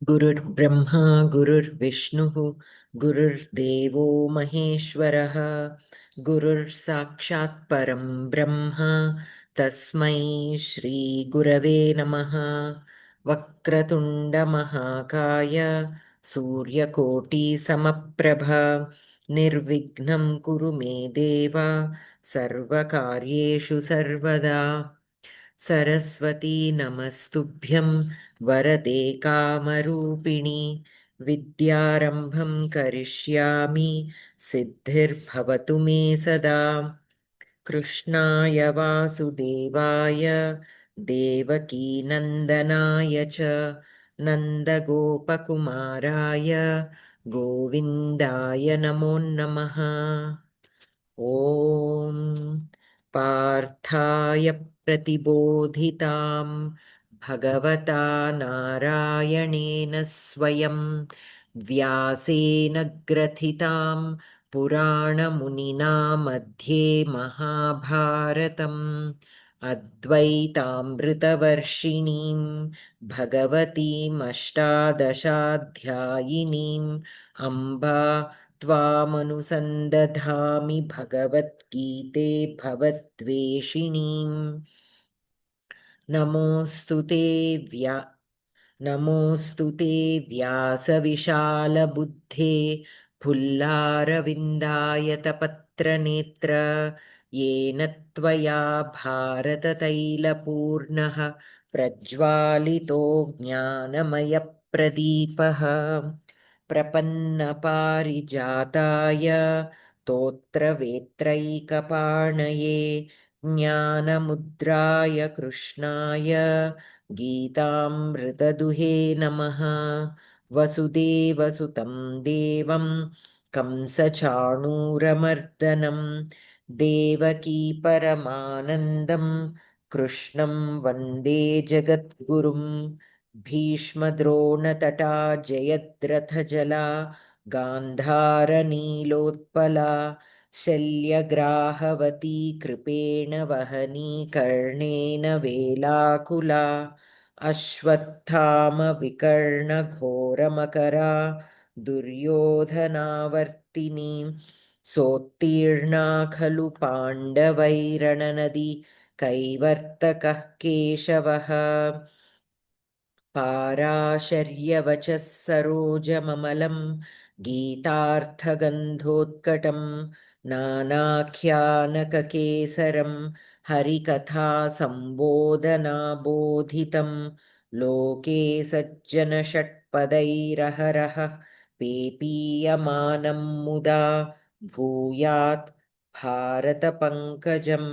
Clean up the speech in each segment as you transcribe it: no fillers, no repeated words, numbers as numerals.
गुरुर्ब्रह्मा गुरुर्विष्णुः गुरुर्देवो महेश्वरः गुरुर्साक्षात् परं ब्रह्म तस्मै श्रीगुरवे नमः। वक्रतुण्डमहाकाय सूर्यकोटिसमप्रभ निर्विघ्नं कुरु मे देव सर्वकार्येषु सर्वदा। सरस्वती नमस्तुभ्यं वरदे कामरूपिणि विद्यारम्भं करिष्यामि सिद्धिर्भवतु मे सदा। कृष्णाय वासुदेवाय देवकीनन्दनाय च नन्दगोपकुमाराय गोविन्दाय नमो नमः। ॐ पार्थाय प्रतिबोधितां भगवता नारायणेन स्वयं व्यासेन ग्रथितां पुराणमुनिना मध्ये महाभारतम् अद्वैतामृतवर्षिणीं भगवतीमष्टादशाध्यायिनीम् अम्बा त्वामनुसन्दधामि भगवद्गीते भवद्वेषिणीम्। नमोऽस्तु ते नमोऽस्तु ते व्यासविशालबुद्धे फुल्लारविन्दायतपत्रनेत्र येन त्वया भारततैलपूर्णः प्रज्वालितो ज्ञानमयप्रदीपः प्रपन्नपारिजाताय तोत्रवेत्रैकपाणये ज्ञानमुद्राय कृष्णाय गीतामृतदुहे नमः। वसुदेवसुतं देवं कंसचाणूरमर्दनं देवकी परमानन्दं कृष्णं वन्दे जगद्गुरुं। भीष्मद्रोणतटा जयद्रथजला गान्धारनीलोत्पला शल्यग्राहवती कृपेण वहनी कर्णेन वेलाकुला अश्वत्थामविकर्णघोरमकरा दुर्योधनावर्तिनी सोत्तीर्णा खलु पाण्डवैरणनदी कैवर्तकः केशवः पाराशर्यवचः सरोजममलं गीतार्थगन्धोत्कटं नानाख्यानककेसरं हरिकथासम्बोधनाबोधितं लोके सज्जनषट्पदैरहरः पेपीयमानं मुदा भूयात् भारतपङ्कजं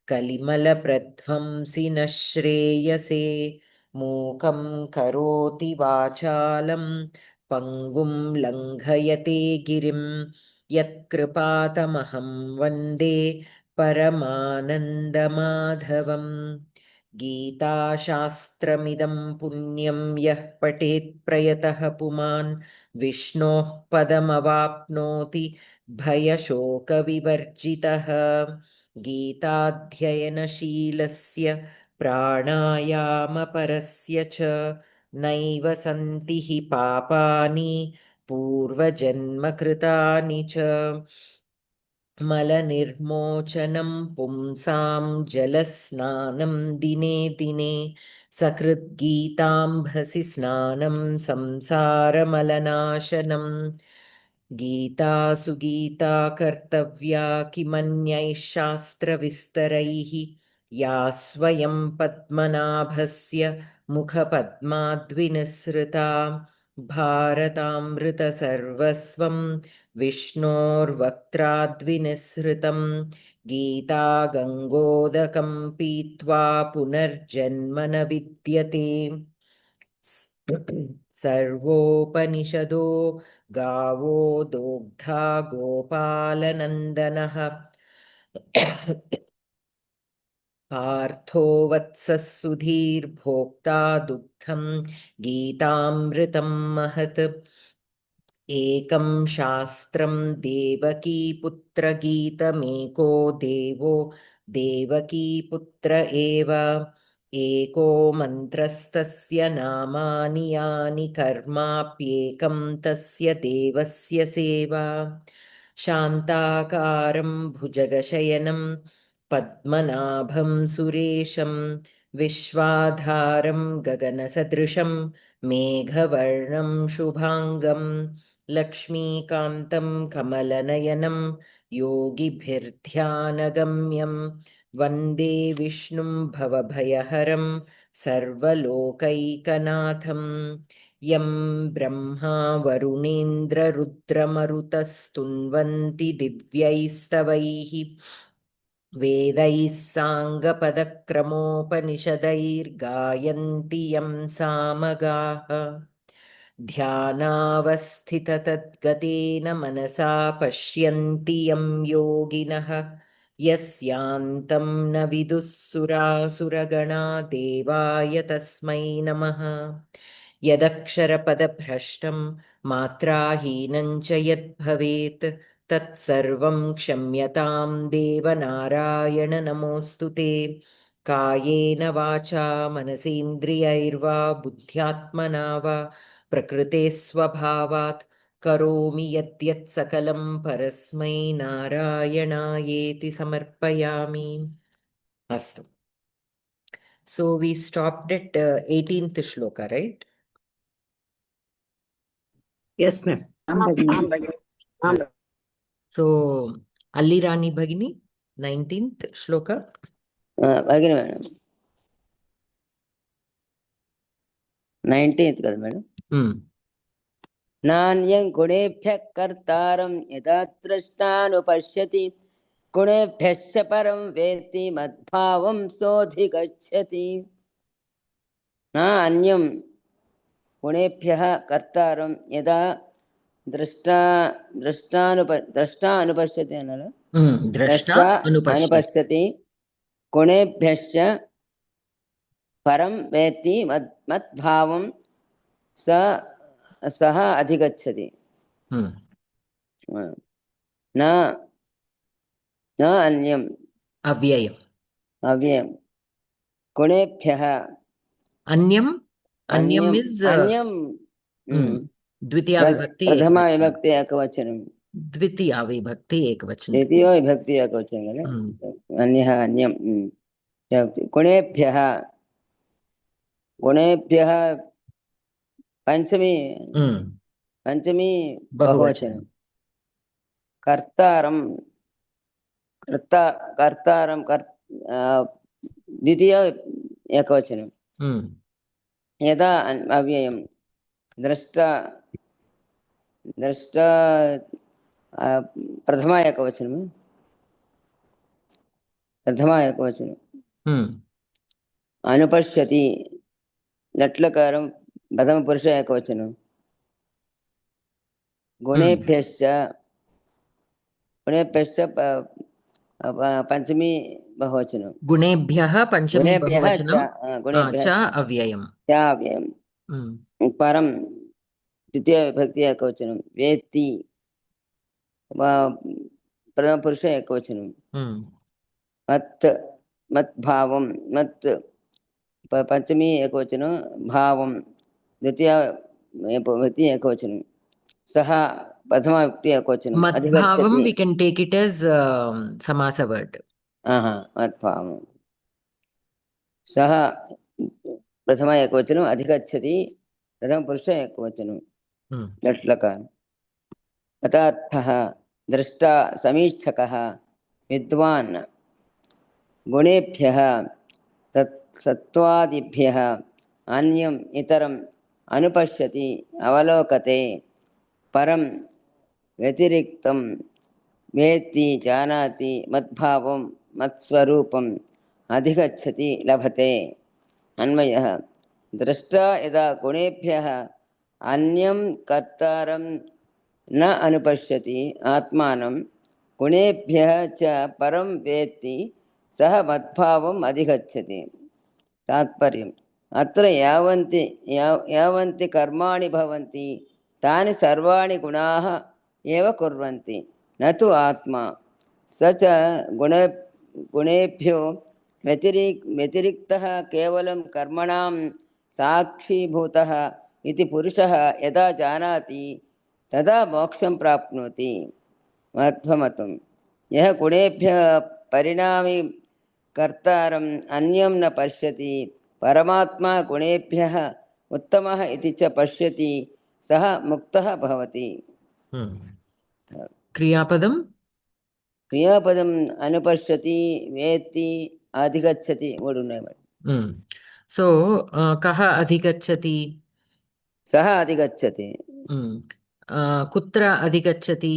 कलिमलप्रध्वंसि नः श्रेयसे। मूकं करोति वाचालं पङ्गुं लङ्घयते गिरिं यत्कृपातमहं वन्दे परमानन्दमाधवम्। गीताशास्त्रमिदं पुण्यं यः पठेत् प्रयतः पुमान् विष्णोः पदमवाप्नोति भयशोकविवर्जितः। गीताध्ययनशीलस्य प्राणायामपरस्य च नैव सन्ति हि पापानि पूर्वजन्मकृतानि च। मलनिर्मोचनं पुंसां जलस्नानं दिने दिने सकृद्गीताम्भसि स्नानं संसारमलनाशनम्। गीतासु गीता कर्तव्या किमन्यैः शास्त्रविस्तरैः या स्वयं पद्मनाभस्य मुखपद्माद्विनिसृता भारतामृतसर्वस्वं विष्णोर्वक्त्राद्विनिसृतं गीता गङ्गोदकं पीत्वा पुनर्जन्म न विद्यते। सर्वोपनिषदो गावो दोग्धा गोपालनन्दनः पार्थो वत्सः सुधीर्भोक्ता दुग्धं गीतामृतं महत्। एकं शास्त्रं देवकीपुत्रगीतमेको देवो देवकीपुत्र एव एको मन्त्रस्तस्य नामानि यानि कर्माप्येकं तस्य देवस्य सेवा शान्ताकारं भुजगशयनं पद्मनाभं सुरेशं विश्वाधारं गगनसदृशं मेघवर्णं शुभाङ्गं लक्ष्मीकान्तं कमलनयनं योगिभिर्ध्यानगम्यं वन्दे विष्णुं भवभयहरं सर्वलोकैकनाथं यं ब्रह्मा वरुणेन्द्ररुद्रमरुतस्तुन्वन्ति दिव्यैस्तवैः वेदैः साङ्गपदक्रमोपनिषदैर्गायन्ति यं सामगाः ध्यानावस्थिततद्गतेन मनसा पश्यन्ति यं योगिनः यस्यान्तं न विदुः सुरासुरगणा देवाय तस्मै नमः यदक्षरपदभ्रष्टं मात्राहीनं च यद्भवेत् तत्सर्वं क्षम्यतां देवनारायण नमोऽस्तु ते कायेन वाचा मनसेन्द्रियैर्वा बुद्ध्यात्मना वा प्रकृते स्वभावात् करोमि यद्यत् सकलं परस्मै नारायणायेति समर्पयामि अस्तु so we stopped at 18th shloka right Yes, ma'am. so Alli Rani Bhagini 19th shloka Bhagini madam 19th kada madam नान्यं गुणेभ्यः कर्तारं यदा द्रष्टानुपश्यति गुणेभ्यश्च परं वेत्ति मद्भावं सोऽधिगच्छति नान्यं गुणेभ्यः कर्तारं यदा द्रष्टा अनुपश्यति द्रष्टा अनुपश्यति गुणेभ्यश्च परं वेत्ति मद्भावं सः अधिगच्छति न अन्यम् अव्ययम् गुणेभ्यः अन्यम् is अन्यम् द्वितीया विभक्ति प्रथमा विभक्ति एकवचनं द्वितीया विभक्ति एकवचनं द्वितीया विभक्ति एकवचनं अन्यः अन्यम् गुणेभ्यः पंचमी बहुवचनं कर्तारं द्वितीया एकवचनं यदा अव्ययं द्रष्टा प्रथमा एकवचनं अनुपश्यति लट्लकारं प्रथमपुरुष एकवचनं गुणेभ्यश्च पंचमी बहुवचनं गुणेभ्यः पंचमी बहुवचनं गुणेभ्यः अव्ययम् परं द्वितीया विभक्ति एकवचनं वेत्ति प्रथमपुरुष एकवचनं मद्भावं पंचमी एकवचनं भावं द्वितीया विभक्ति एकवचनं सः प्रथमा विभक्ति एकवचनं मद्भावं we can take it as samasa word मद्भावं सः प्रथमा एकवचनं अधिगच्छति प्रथमपुरुष एकवचनं लट्लकार तथार्थः दृष्टा समीक्षकः विद्वान् गुणेभ्यः सत्त्वादिभ्यः अन्यम् इतरम् अनुपश्यति अवलोकते परं व्यतिरिक्तं वेत्ति जानाति मद्भावं मत्स्वरूपम् अधिगच्छति लभते अन्वयः दृष्टा यदा गुणेभ्यः अन्यं कर्तारं न अनुपश्यति आत्मानं गुणेभ्यः च परं वेत्ति सः मद्भावम् अधिगच्छति तात्पर्यम् अत्र यावन्ति कर्माणि भवन्ति तानि सर्वाणि गुणाः एव कुर्वन्ति न तु आत्मा स च गुणेभ्यो व्यतिरिक्तः केवलं कर्मणां साक्षीभूतः इति पुरुषः यदा जानाति तदा मोक्षं प्राप्नोति। मध्वमतं यः गुणेभ्यः परिणामी कर्तारम् अन्यं न पश्यति परमात्मा गुणेभ्यः उत्तमः इति च पश्यति सः मुक्तः भवति। क्रियापदं क्रियापदम् अनुपश्यति वेत्ति अधिगच्छति मूडु ఉన్నాయి మరి. సో कः अधिगच्छति सः अधिगच्छति कुत्र अधिगच्छति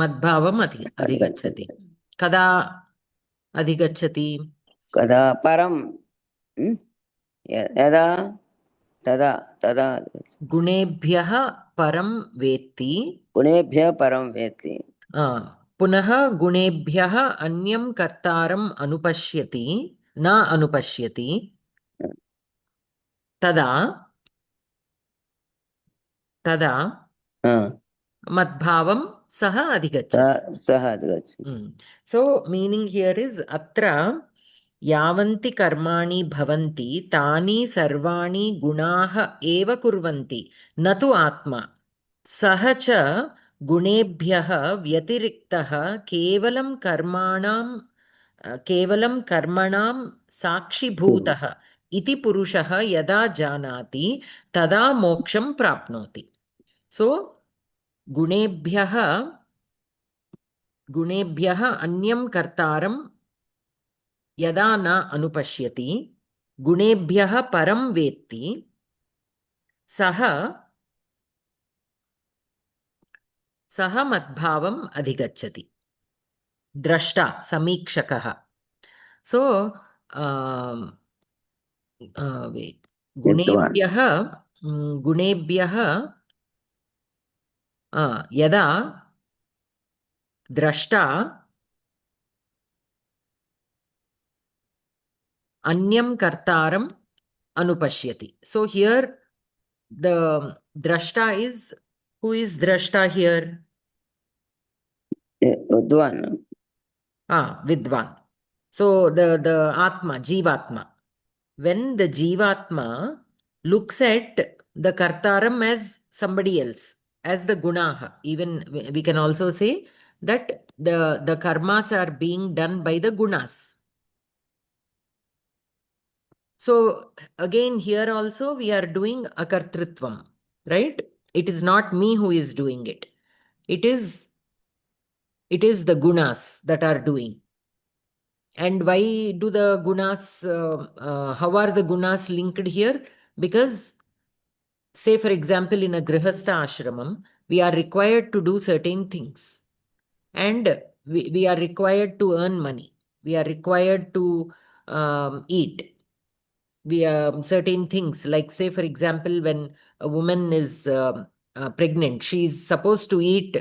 मद्भावम् अधिगच्छति कदा अधिगच्छति कदा परं यदा तदा तदा गुणेभ्यः परं वेत्ति गुणेभ्यः परं वेत्ति पुनः गुणेभ्यः अन्यं कर्तारम् अनुपश्यति न अनुपश्यति तदा तदा मद्भावं सः अधिगच्छति so meaning here is atra yavanti karmani bhavanti tani sarvani gunaah eva kurvanti natu atma सः च गुणेभ्यः व्यतिरिक्तः केवलं कर्मणां साक्षिभूतः इति पुरुषः यदा जानाति तदा मोक्षं प्राप्नोति सो गुणेभ्यः अन्यं कर्तारं यदा न अनुपश्यति गुणेभ्यः परं वेत्ति सः मद्भावम् अधिगच्छति द्रष्टा समीक्षकः सो गुणेभ्यः यदा द्रष्टा अन्यं कर्तारम् अनुपश्यति so here the drashta is who is drashta here vidwan so the atma jivatma when the jivatma looks at the kartaram as somebody else as the gunaha even we can also say that the karmas are being done by the gunas. So again here also we are doing akartrutvam, right? It is not me who is doing it. It is the gunas that are doing. And why do the gunas, how are the gunas linked here? Because say for example in a grihastha ashramam, we are required to do certain things. And we are required to earn money. We are required to eat. We certain things like say for example when a woman is pregnant, she is supposed to eat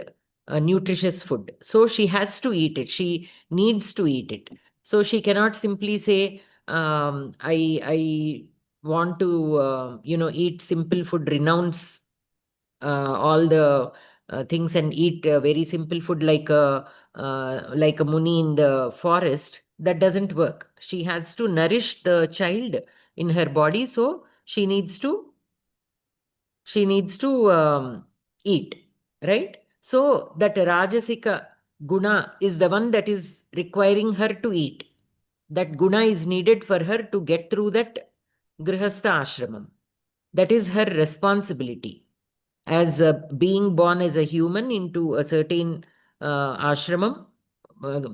nutritious food, so she has to eat it, she needs to eat it, so she cannot simply say I want to eat simple food, renounce all the things and eat very simple food like a muni in the forest. That doesn't work. She has to nourish the child in her body, so she needs to eat, right? So that rajasika guna is the one that is requiring her to eat. That guna is needed for her to get through that grihastha ashramam. That is her responsibility as being born as a human into a certain ashramam,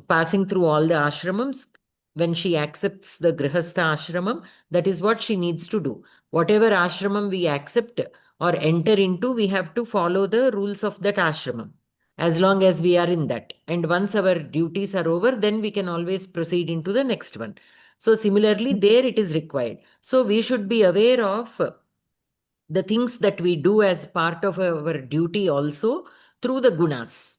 passing through all the ashramams. When she accepts the grihastha ashramam, that is what she needs to do. Whatever ashramam we accept or enter into, we have to follow the rules of that ashramam as long as we are in that. And once our duties are over, then we can always proceed into the next one. So similarly there it is required. So we should be aware of the things that we do as part of our duty also through the gunas.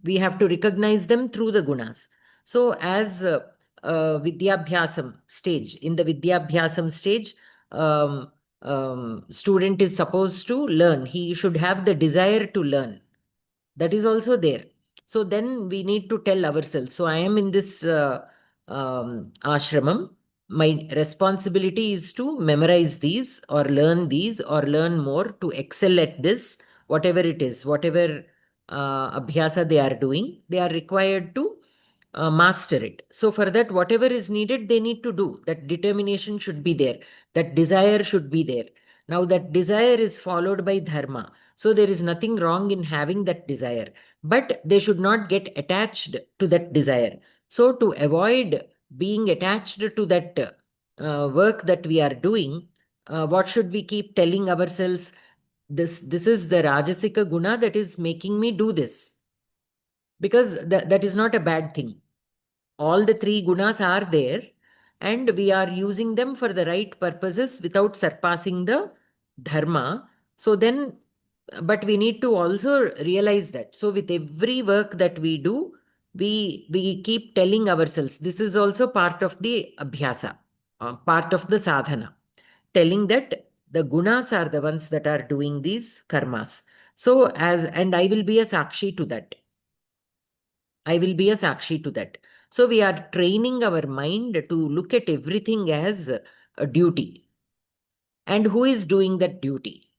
We have to recognize them through the gunas. So as vidyabhyasam stage, in the vidyabhyasam stage, student is supposed to learn. He should have the desire to learn. That is also there. So then we need to tell ourselves. So I am in this ashramam. My responsibility is to memorize these or learn more to excel at this, whatever it is, whatever abhyasa they are doing, they are required to master it. So for that, whatever is needed, they need to do. That determination should be there. That desire should be there. Now that desire is followed by dharma. So there is nothing wrong in having that desire, but they should not get attached to that desire. So to avoid being attached to that work that we are doing, what should we keep telling ourselves? This is the Rajasika guna that is making me do this, because that is not a bad thing. All the three gunas are there, and we are using them for the right purposes without surpassing the dharma. So then, but we need to also realize that. So with every work that we do, we keep telling ourselves, this is also part of the abhyasa, part of the sadhana, telling that the gunas are the ones that are doing these karmas. So and I will be a sakshi to that. I will be a sakshi to that. So we are training our mind to look at everything as a duty. And who is doing that duty?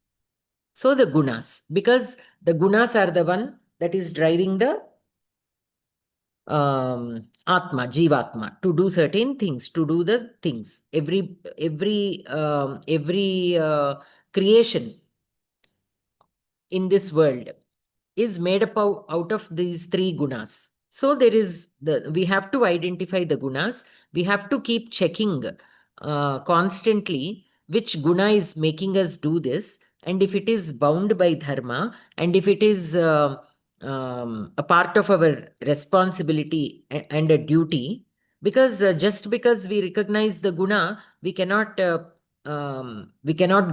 So the gunas, because the gunas are the one that is driving the atma, jivatma, to do certain things, to do the things. Every creation in this world is made up out of these three gunas. So there is we have to identify the gunas. We have to keep checking constantly which guna is making us do this, and if it is bound by dharma, and if it is a part of our responsibility and a duty. Because just because we recognize the guna, we cannot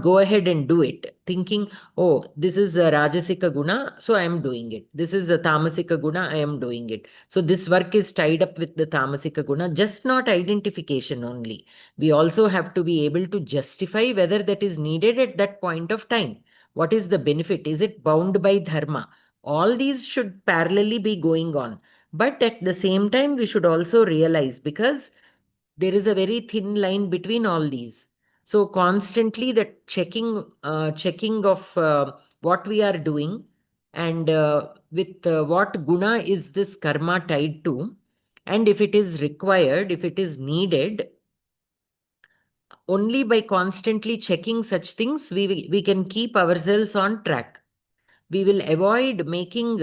go ahead and do it thinking, oh, this is a Rajasika guna, so I am doing it. This is a Tamasika guna, I am doing it. So this work is tied up with the Tamasika guna, just not identification only. We also have to be able to justify whether that is needed at that point of time. What is the benefit? Is it bound by dharma? All these should parallelly be going on. But at the same time, we should also realize, because there is a very thin line between all these. So constantly the checking of what we are doing, and with what guna is this karma tied to, and if it is required, if it is needed. Only by constantly checking such things, we can keep ourselves on track. We will avoid making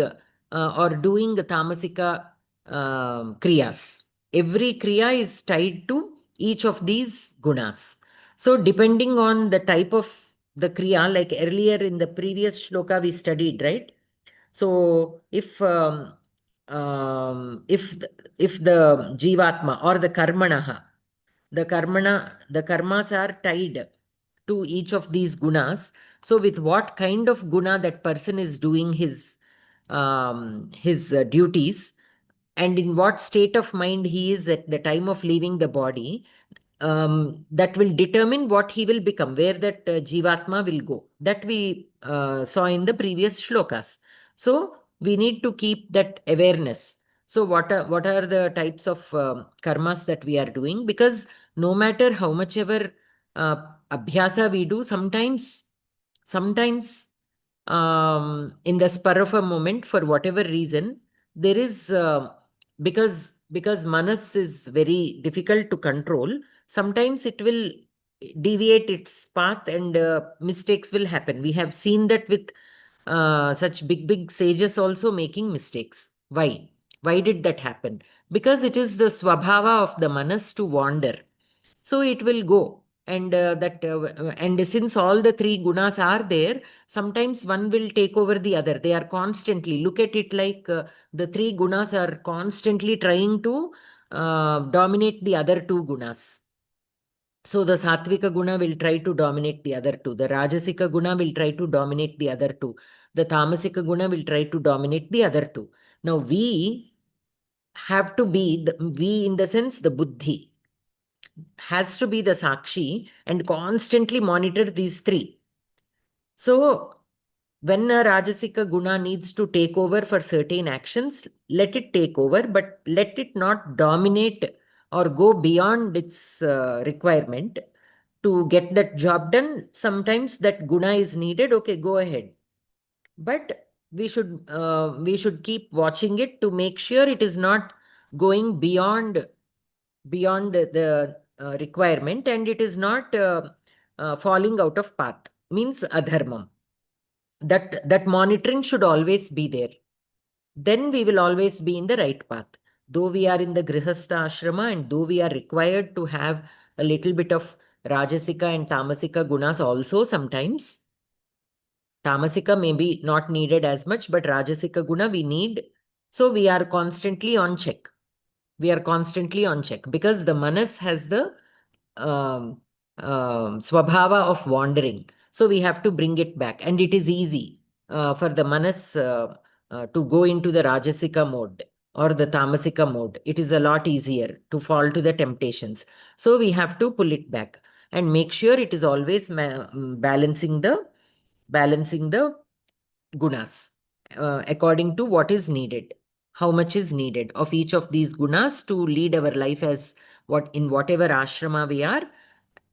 or doing tamasika kriyas. Every kriya is tied to each of these gunas. So depending on the type of the kriya, like earlier in the previous shloka we studied, right? So if the jivatma or the karmanaha, the karmas are tied to each of these gunas. So with what kind of guna that person is doing his duties, and in what state of mind he is at the time of leaving the body, that will determine what he will become, where that jivatma will go. That we saw in the previous shlokas. So we need to keep that awareness. So what are the types of karmas that we are doing? Because no matter how much ever uh, abhyasa we do, sometimes in the spur of a moment, for whatever reason, there is because manas is very difficult to control. Sometimes it will deviate its path, and mistakes will happen. We have seen that with such big sages also making mistakes. Why did that happen? Because it is the swabhava of the manas to wander. So it will go. And since all the three gunas are there, sometimes one will take over the other. They are constantly, look at it like the three gunas are constantly trying to dominate the other two gunas. So the Satvika guna will try to dominate the other two. The Rajasika guna will try to dominate the other two. The Tamasika guna will try to dominate the other two. Now we have to be, we in the sense the buddhi has to be the sakshi and constantly monitor these three. So when a Rajasika guna needs to take over for certain actions, let it take over, but let it not dominate or go beyond its requirement to get that job done. Sometimes that guna is needed. Okay, go ahead. But we should keep watching it to make sure it is not going beyond the requirement, and it is not falling out of path, means adharmam. That monitoring should always be there. Then we will always be in the right path. Though we are in the grihastha ashrama, and though we are required to have a little bit of rajasika and tamasika gunas also sometimes. Tamasika may be not needed as much, but rajasika guna we need. So we are constantly on check. We are constantly on check because the manas has the um, swabhava of wandering. So we have to bring it back. And it is easy for the manas to go into the rajasika mode or the tamasika mode. It is a lot easier to fall to the temptations. So we have to pull it back and make sure it is always balancing the gunas according to what is needed, how much is needed of each of these gunas to lead our life as what in whatever ashrama we are,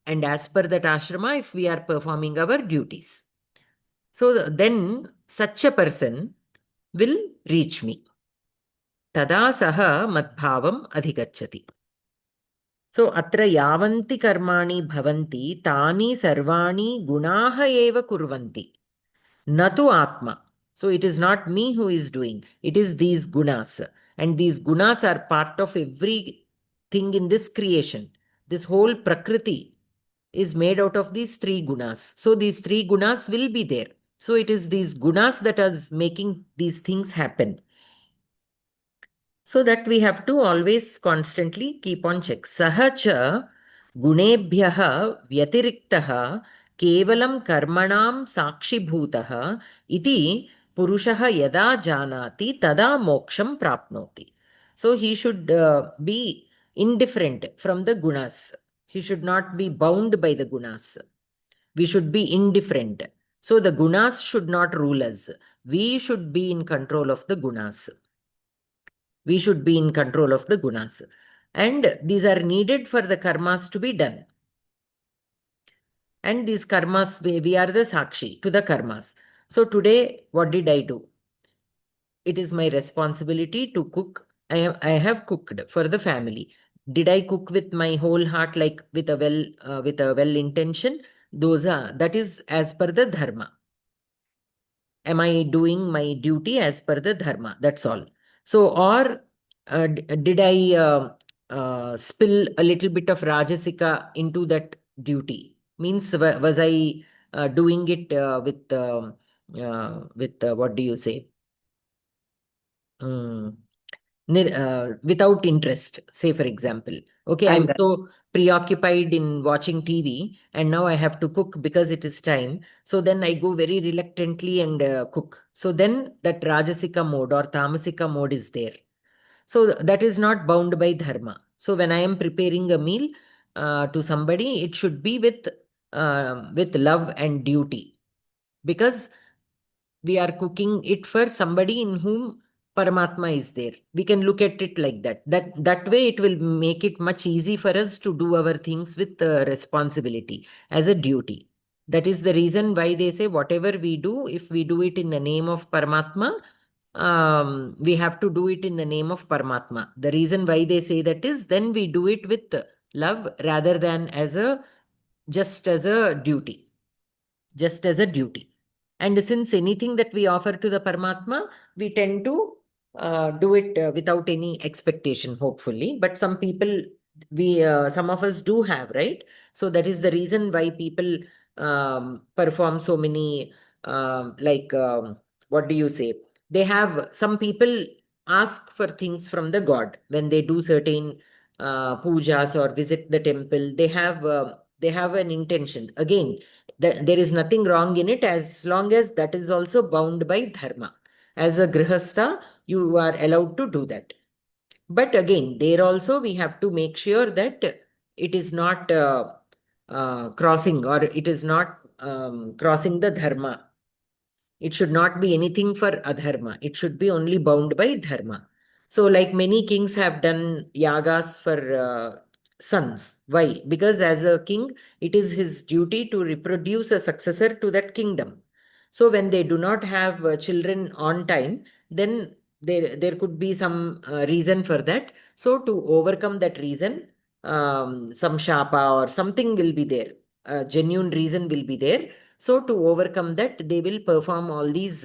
and as per that ashrama if we are performing our duties. So then such a person will reach me. Tada saha madbhavam adhigacchati. So atra yavanti karmani bhavanti tani sarvani gunaha eva kurvanti. Natu Atma. So it is not me who is doing, it is these gunas. And these gunas are part of everything in this creation. This whole Prakriti is made out of these three gunas. So these three gunas will be there. So it is these gunas that are making these things happen. So that we have to always constantly keep on check. Sahacha gunebhyaha vyatiriktaha kevalam karmanam sakshibhutaha iti purushaha yada janati tada moksham prapnoti. So he should be indifferent from the gunas. He should not be bound by the gunas. We should be indifferent. So the gunas should not rule us. We should be in control of the gunas. We should be in control of the gunas. And these are needed for the karmas to be done. And these karmas, we are the sakshi to the karmas. So today, what did I do? It is my responsibility to cook. I have cooked for the family. Did I cook with my whole heart, like with a well intention? That is as per the dharma. Am I doing my duty as per the dharma? That's all. So, or did I spill a little bit of rajasika into that duty? Means, was I doing it with what do you say? Mm, without interest, say for example. Okay, I'm Anger. so preoccupied in watching TV, and now I have to cook because it is time. So then I go very reluctantly and cook. So then that Rajasika mode or Tamasika mode is there. So that is not bound by dharma. So when I am preparing a meal to somebody, it should be with love and duty, because we are cooking it for somebody in whom Paramatma is there. We can look at it like that. That way it will make it much easy for us to do our things with responsibility as a duty. That is the reason why they say whatever we do, if we do it in the name of Paramatma, we have to do it in the name of Paramatma. The reason why they say that is then we do it with love rather than just as a duty. Just as a duty. And since anything that we offer to the Paramatma, we tend to do it without any expectation, hopefully. But some of us do have, right? So that is the reason why people perform so many, what do you say? Some people ask for things from the God when they do certain pujas or visit the temple. They have an intention. Again, there is nothing wrong in it as long as that is also bound by dharma. As a grihastha, you are allowed to do that. But again, there also we have to make sure that it is not crossing, or it is not crossing the dharma. It should not be anything for adharma. It should be only bound by dharma. So, like many kings have done yagas for sons. Why? Because as a king, it is his duty to reproduce a successor to that kingdom. So, when they do not have children on time, then there could be some reason for that. So, to overcome that reason, some shapa or something will be there. A genuine reason will be there. So, to overcome that, they will perform all these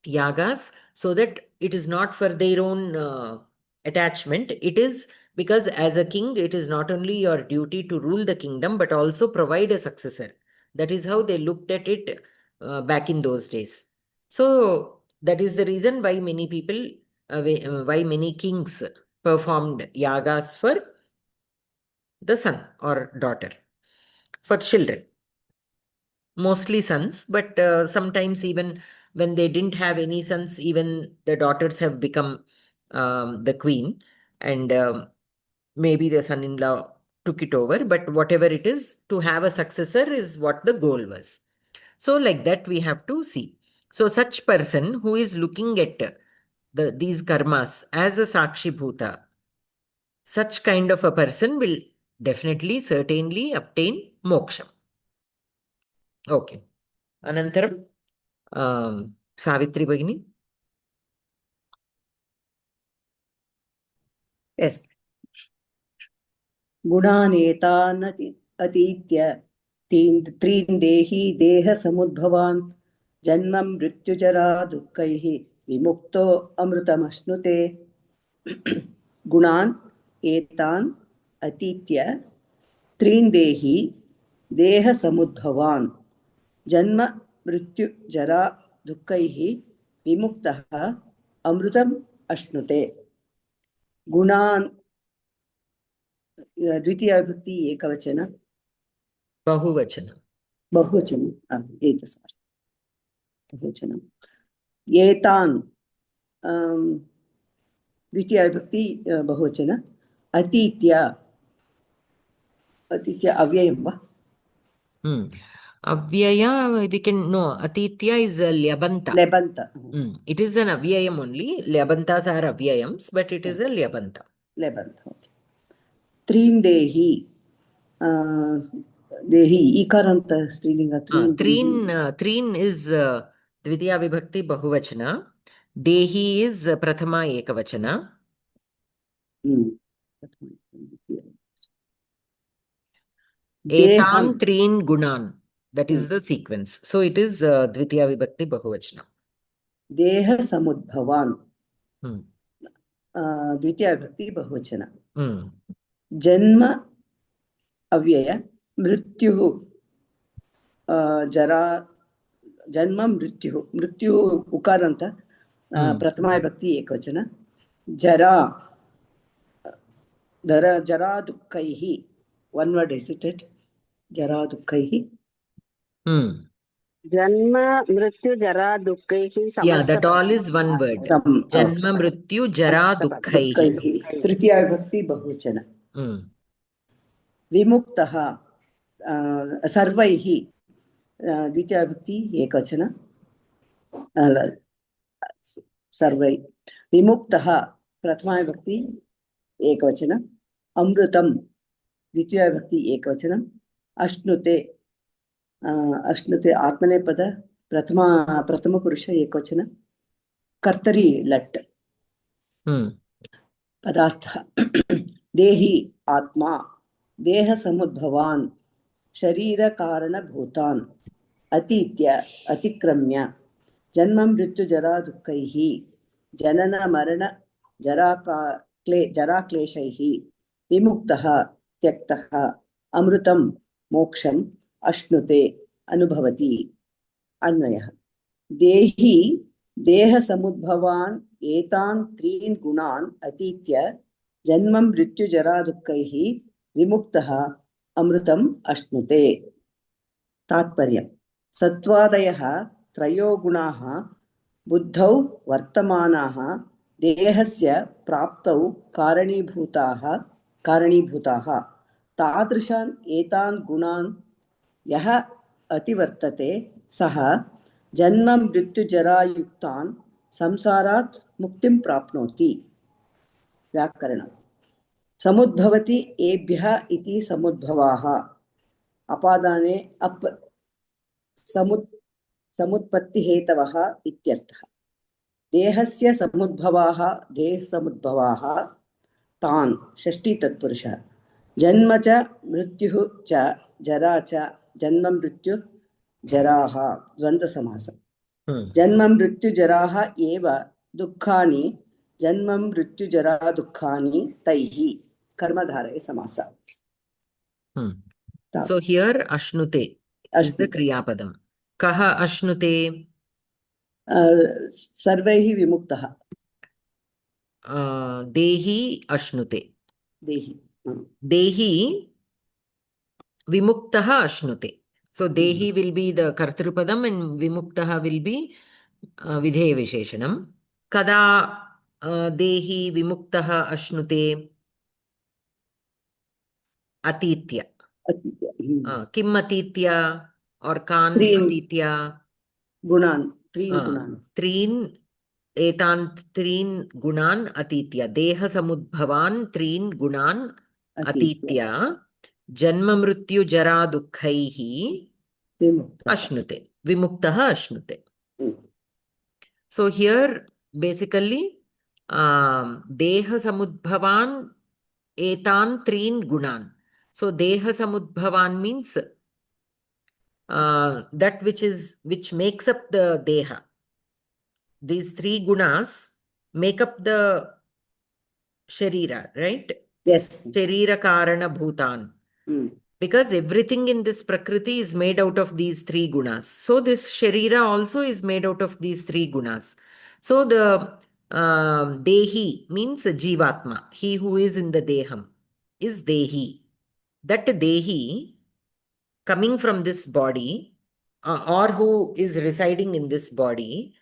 yagas so that it is not for their own attachment. It is because as a king, it is not only your duty to rule the kingdom, but also provide a successor. That is how they looked at it back in those days. So, that is the reason why many people, why many kings performed yagas for the son or daughter, for children. Mostly sons, but sometimes even when they didn't have any sons, even the daughters have become the queen, and maybe the son-in-law took it over. But whatever it is, to have a successor is what the goal was. So, like that, we have to see. So, such person who is looking at these karmas as a Sakshi Bhuta, such kind of a person will definitely, certainly obtain moksha. Okay. Anantaram. Savitri Bhagini. Yes. गुणानेतान् अतीत्य त्रीन् देही देहसमुद्भवान् जन्मं मृत्युजरा दुःखैः विमुक्तो अमृतमश्नुते. गुणान् एतान् अतीत्य त्रीन् देही देहसमुद्भवान् जन्म मृत्युजरा दुःखैः विमुक्तः अमृतम् अश्नुते. गुणान् द्वितीया विभक्ति एकवचन बहुवचन बहुवचनं एतसार बहुवचनम्. एतान् द्वितीया विभक्ति बहुवचन. अतीत्य अतीत्य अव्ययं वा? Avyaya, we can know. Atitya is a lyabanta. लेबन्त. It is an avyayam only. Lyabantas are avyayams, but it is a lyabanta. लेबन्त. त्रीन् देही देही इकारान्त स्त्रीलिंग. Treen is Dvitiya Vibhakti Bahuvachana. Dehi is Prathama Ekavachana. Etan Treen Gunan. That is the sequence. So it is Dvitiya Vibhakti Bahuvachana. देह समुद्भवान् द्वितीया विभक्ति बहुवचन. जन्म अव्यय. मृत्युः जरा जन्म मृत्युः. मृत्युः उकारान्त प्रथमा विभक्ति एकवचन. जरा जरा दुःखैः. one word is it? जरा दुःखैः. Janma mrityu jara dukkaihi saMskruti. Yeah, that all is one word. Janma mrityu jara dukkaihi. तृतीया विभक्ति बहुवचन. विमुक्तः सर्वैः द्वितीया विभक्ति एकवचन. सर्वै. विमुक्तः प्रथमा विभक्ति एकवचन. अमृतं द्वितीया विभक्ति एकवचन. अश्नुते अश्नुते आत्मनेपद प्रथम पुरुष एकवचन. कर्तरी लट् पदार्थः. देही आत्मा. देह समुद्भवान् शरीरकारणभूतान् अतीत्य अतिक्रम्य जन्म मृत्युजरा दुःखैः जनन मरण जराक्लेशैः विमुक्तः त्यक्तः अमृतं मोक्षम् अश्नुते अनुभवति. अन्वयः. देही देहसमुद्भवान् एतान् त्रीन् गुणान् अतीत्य जन्म मृत्युजरा दुःखैः विमुक्तः अमृतम् अश्नुते. तात्पर्यम्. सत्त्वादयः त्रयो गुणाः बुद्धौ वर्तमानाः देहस्य प्राप्तौ कारणीभूताः. तादृशान् एतान् गुणान् यः अतिवर्तते सः जन्म मृत्युजरायुक्तान् संसारात् मुक्तिं प्राप्नोति। व्याकरणम् समुद्भवति एभ्यः इति समुद्भवाः अपादाने अप् समुत्पत्तिहेतवः इत्यर्थः। देहस्य समुद्भवाः देहसमुद्भवाः तान् षष्ठी तत्पुरुषः। जन्म च मृत्युः च जरा च जन्म मृत्यु जराः द्वन्द्वसमासः। जन्म मृत्युजराः एव दुःखानि जन्म मृत्युजरा दुःखानि तैः कर्मधारय समासः। So here Ashnute is the Kriya Padam. Kaha Ashnute? सर्वैः विमुक्तः। Dehi Ashnute. देहि Dehi Vimuktaha Ashnute. So Dehi will be the Kartrupadam and Vimuktaha will be Vidheya Visheshanam. Kada Dehi Vimuktaha Ashnute? Atitya. Kim Atitya or Kan Atitya? गुणान् त्रीन् गुणान् त्रीन् एतान् त्रीन् गुणान् अतीत्य देहसमुद्भवान् त्रीन् गुणान् अतीत्य जन्म मृत्यु जरा दुःखैः अश्नुते विमुक्तः अश्नुते. So here basically देहसमुद्भवान् एतान् त्रीन् गुणान्. So देहसमुद्भवान् means that which makes up the deha. These three gunas make up the sharira, right? Yes. Sharira karana bhutan. Because everything in this prakriti is made out of these three gunas. So this sharira also is made out of these three gunas. So the dehi means jivatma. He who is in the deham is dehi. That dehi coming from this body or who is residing in this body,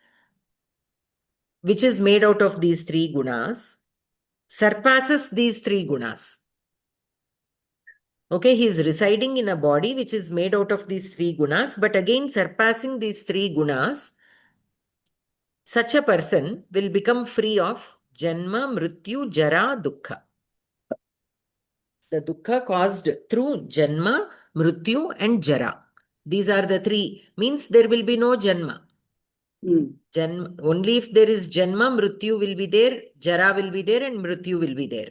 which is made out of these three gunas, surpasses these three gunas. Okay, he is residing in a body which is made out of these three gunas, but again surpassing these three gunas, such a person will become free of janma, mrityu, jara, dukkha. The dukkha caused through janma, mrityu and jara. These are the three. Means there will be no janma. Only if there is janma, mrityu will be there, jara will be there, and mrityu will be there.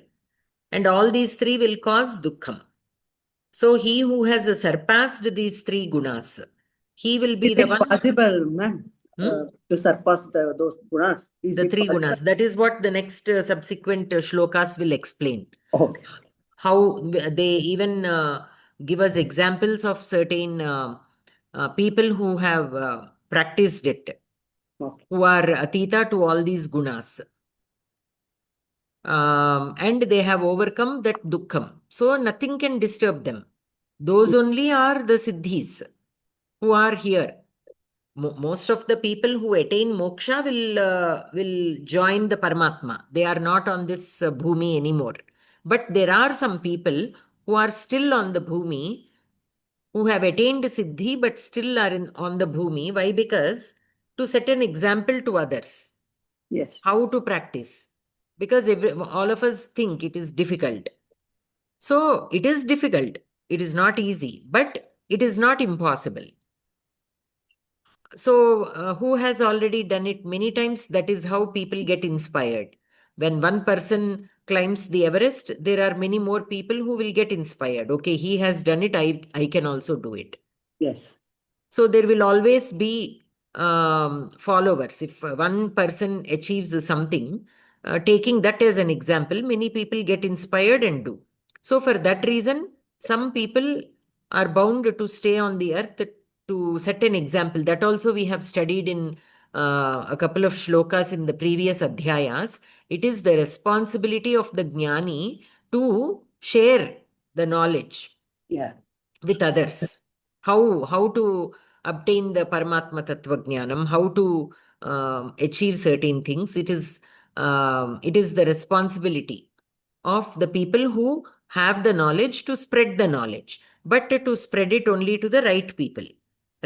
And all these three will cause dukkham. So he who has surpassed these three gunas, he will be the one. Is it possible, ma'am, to surpass those gunas? The three gunas. That is what the next subsequent shlokas will explain. Okay. How they even give us examples of certain people who have practiced it, who are atita to all these gunas. And they have overcome that dukkham. So nothing can disturb them. Those only are the siddhis who are here. Most of the people who attain moksha will join the Paramatma. They are not on this bhumi anymore. But there are some people who are still on the bhumi, who have attained siddhi but still are on the bhumi. Why? Because to set an example to others. Yes. How to practice. Because all of us think it is difficult. So it is difficult. It is not easy, but it is not impossible. So who has already done it many times? That is how people get inspired. When one person climbs the Everest, there are many more people who will get inspired. Okay, he has done it, I can also do it. Yes. So there will always be followers. If one person achieves something, taking that as an example, many people get inspired and do. So for that reason, some people are bound to stay on the earth to set an example. That also we have studied in a couple of shlokas in the previous adhyayas. It is the responsibility of the jnani to share the knowledge with others. How to obtain the Paramatma Tattva Jnanam, how to achieve certain things. It is the responsibility of the people who have the knowledge to spread the knowledge, but to spread it only to the right people.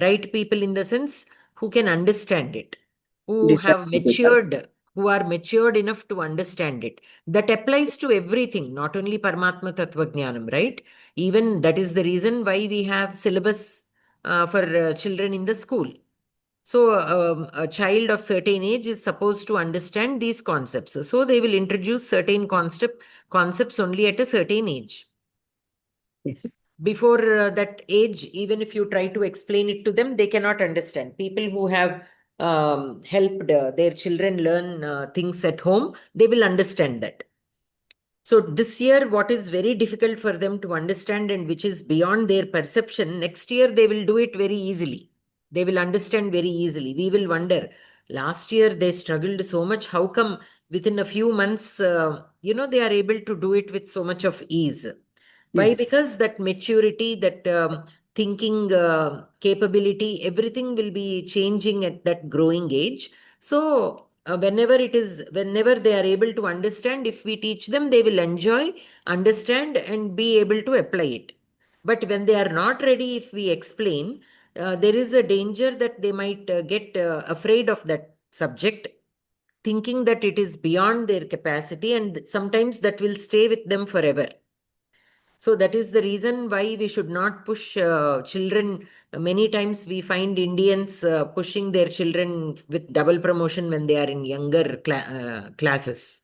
Right people in the sense who can understand it, who have matured, who are matured enough to understand it. That applies to everything, not only Paramatma Tattva Jnanam, right? Even that is the reason why we have syllabus for children in the school. So a child of certain age is supposed to understand these concepts. So they will introduce certain concepts only at a certain age. Yes. Before that age, even if you try to explain it to them, they cannot understand. People who have helped their children learn things at home, they will understand that. So this year, what is very difficult for them to understand and which is beyond their perception, next year they will do it very easily. They will understand very easily. We will wonder, last year they struggled so much. How come within a few months, they are able to do it with so much of ease? Why? Yes. Because that maturity, that thinking capability, everything will be changing at that growing age. So whenever they are able to understand, if we teach them, they will enjoy, understand, and be able to apply it. But when they are not ready, if we explain, there is a danger that they might get afraid of that subject, thinking that it is beyond their capacity, and sometimes that will stay with them forever. So that is the reason why we should not push children. Many times we find Indians pushing their children with double promotion when they are in younger classes.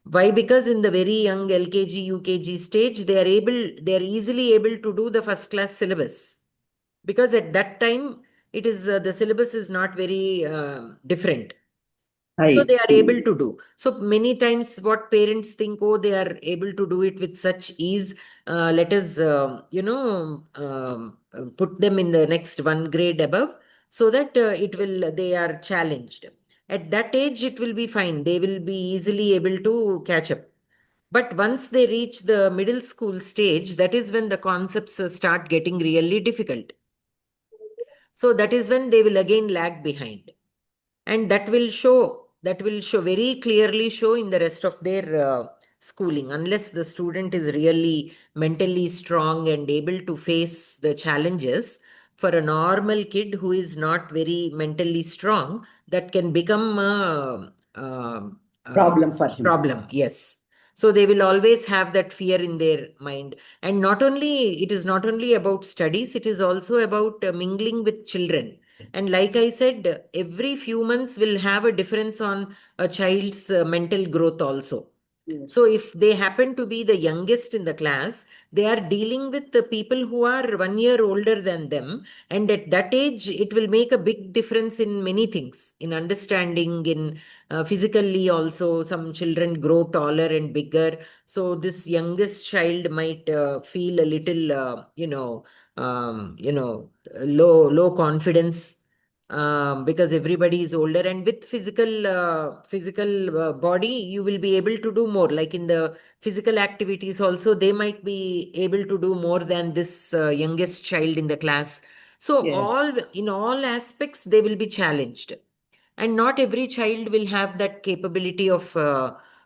Why? Because in the very young LKG, UKG stage, they are easily able to do the first class syllabus. Because at that time, it is the syllabus is not very different. So High. they are able to do. So many times what parents think, oh, they are able to do it with such ease. Let us, put them in the next one grade above so that they are challenged. At that age, it will be fine. They will be easily able to catch up. But once they reach the middle school stage, that is when the concepts start getting really difficult. So that is when they will again lag behind, and that will show very clearly show in the rest of their schooling, unless the student is really mentally strong and able to face the challenges. For a normal kid who is not very mentally strong, that can become a Problem for him. problem. Yes. So they will always have that fear in their mind. And it is not only about studies, it is also about mingling with children. And like I said, every few months will have a difference on a child's mental growth also. Yes. So if they happen to be the youngest in the class, they are dealing with the people who are 1 year older than them. And at that age, it will make a big difference in many things, in understanding, in physically also. Some children grow taller and bigger. So this youngest child might feel a little, low confidence, because everybody is older, and with physical body you will be able to do more, like in the physical activities also they might be able to do more than this youngest child in the class. So Yes. in all aspects they will be challenged, and not every child will have that capability of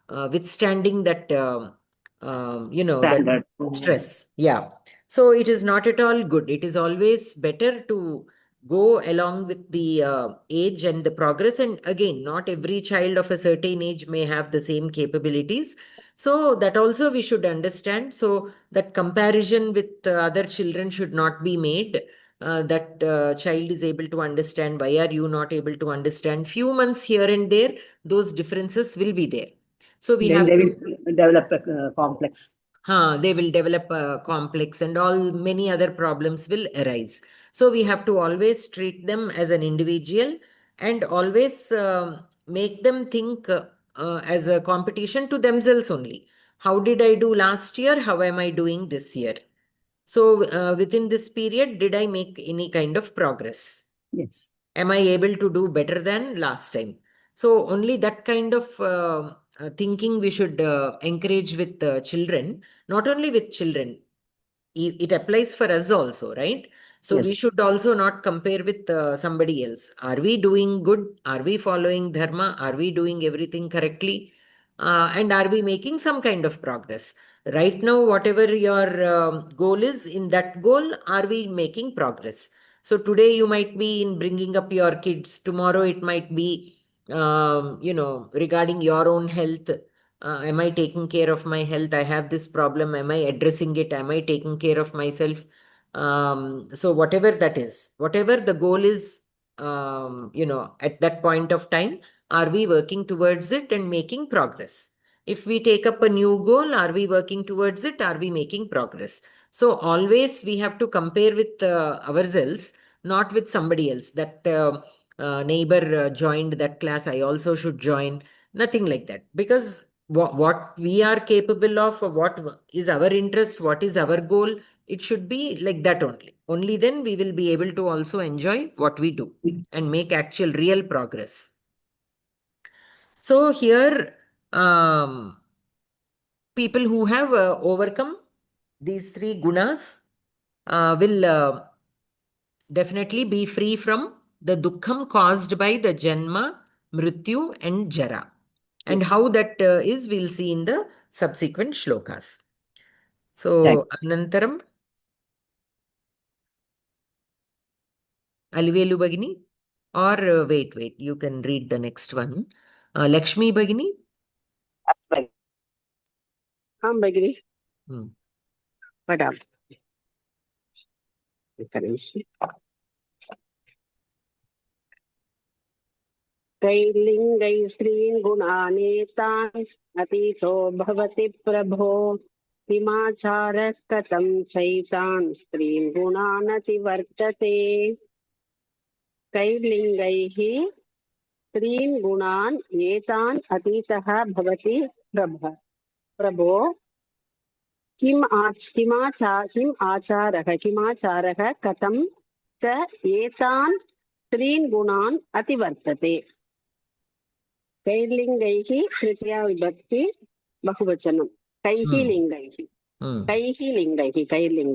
withstanding that that Standard. stress. Yeah. So it is not at all good. It is always better to go along with the age and the progress. And again, not every child of a certain age may have the same capabilities. So that also we should understand. So that comparison with other children should not be made. That child is able to understand. Why are you not able to understand? Few months here and there, those differences will be there. So we Then have they to. will develop a complex. They will develop a complex, and all many other problems will arise. So we have to always treat them as an individual, and always make them think as a competition to themselves only. How did I do last year? How am I doing this year? So within this period, did I make any kind of progress? Yes. Am I able to do better than last time? So only that kind of thinking we should encourage with children, not only with children. It applies for us also, right? So we Yes. should also not compare with somebody else. Are we doing good? Are we following dharma? Are we doing everything correctly? And are we making some kind of progress? Right now, whatever your goal is, in that goal, are we making progress? So today you might be in bringing up your kids. Tomorrow it might be, regarding your own health. Am I taking care of my health? I have this problem. Am I addressing it? Am I taking care of myself? So whatever that is, whatever the goal is, at that point of time, are we working towards it and making progress? If we take up a new goal, are we working towards it? Are we making progress? So always we have to compare with ourselves, not with somebody else. That neighbor joined that class, I also should join. Nothing like that. Because what we are capable of, or what is our interest, what is our goal, it should be like that only. Only then we will be able to also enjoy what we do and make actual real progress. So here, people who have overcome these three gunas will definitely be free from the dukkham caused by the janma, mrityu, and jara. And Yes. how that is, we'll see in the subsequent shlokas. So, Anantaram, Alivelu Bagini, or wait, you can read the next one. Lakshmi Bagini. Aswag. Bagini. Madam. कैर्लिङ्गैः स्त्रीन् गुणानेतान् अतीतो भवति प्रभो किमाचारः कथं चैतान् स्त्रीन् गुणानतिवर्तते कैर्लिङ्गैः स्त्रीन् गुणान् एतान् अतीतः भवति प्रभो किम् आचारः कथं च एतान् स्त्रीन् गुणान् अतिवर्तते कैर्लिङ्गैः तृतीया विभक्ति बहुवचनं कैः लिङ्गैः कैर्लिङ्गैः स्त्रीन्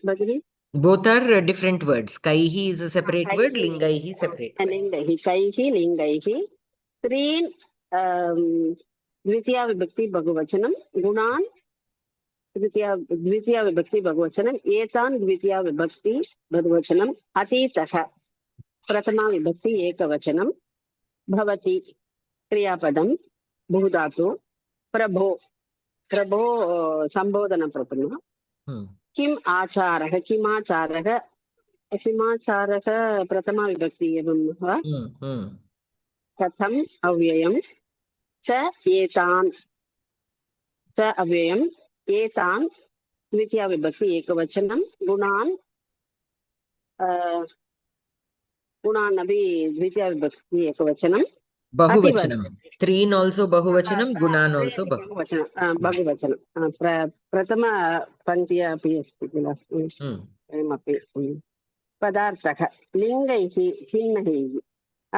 भगिनी Both are different words. Kaihi is a separate word, lingaihi separate word. लिङ्गैः कैः लिङ्गैः स्त्रीन् द्वितीया विभक्ति बहुवचनं गुणान् द्वितीया विभक्ति बहुवचनं एतान् द्वितीया विभक्ति बहुवचनं अतीतः प्रथमा विभक्ति एकवचनं भवति क्रियापदं बहुधातु प्रभो संबोधन प्रथमा किम् आचारः प्रथमा विभक्ति एवं वा कथम् अव्ययं च एतान् द्वितीया विभक्ति एकवचनं गुणान् अपि द्वितीया विभक्ति एकवचनं Bahuvachanam. Threen also bahuvachanam, gunan also बहुवचनं प्रथम पङ्क्ति अपि अस्ति किल अयमपि पदार्थः लिङ्गैः चिह्नैः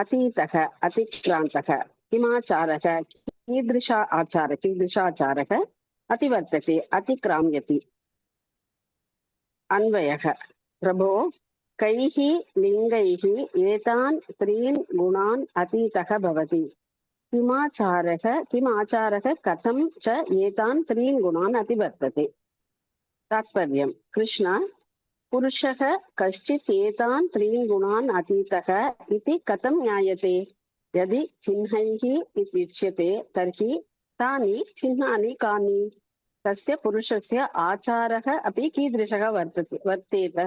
अतीतः अतिक्रान्तः किमाचारः कीदृशाचारः अतिवर्तते अतिक्राम्यति अन्वयः प्रभो कैः लिङ्गैः एतान् त्रीन् गुणान् अतीतः भवति किमाचारः कथं च एतान् त्रीन् गुणान् अतिवर्तते तात्पर्यं कृष्ण पुरुषः कश्चित् एतान् त्रीन् गुणान् अतीतः इति कथं ज्ञायते यदि चिह्नैः इत्युच्यते तर्हि तानि चिह्नानि कानि तस्य पुरुषस्य आचारः अपि कीदृशः वर्तेत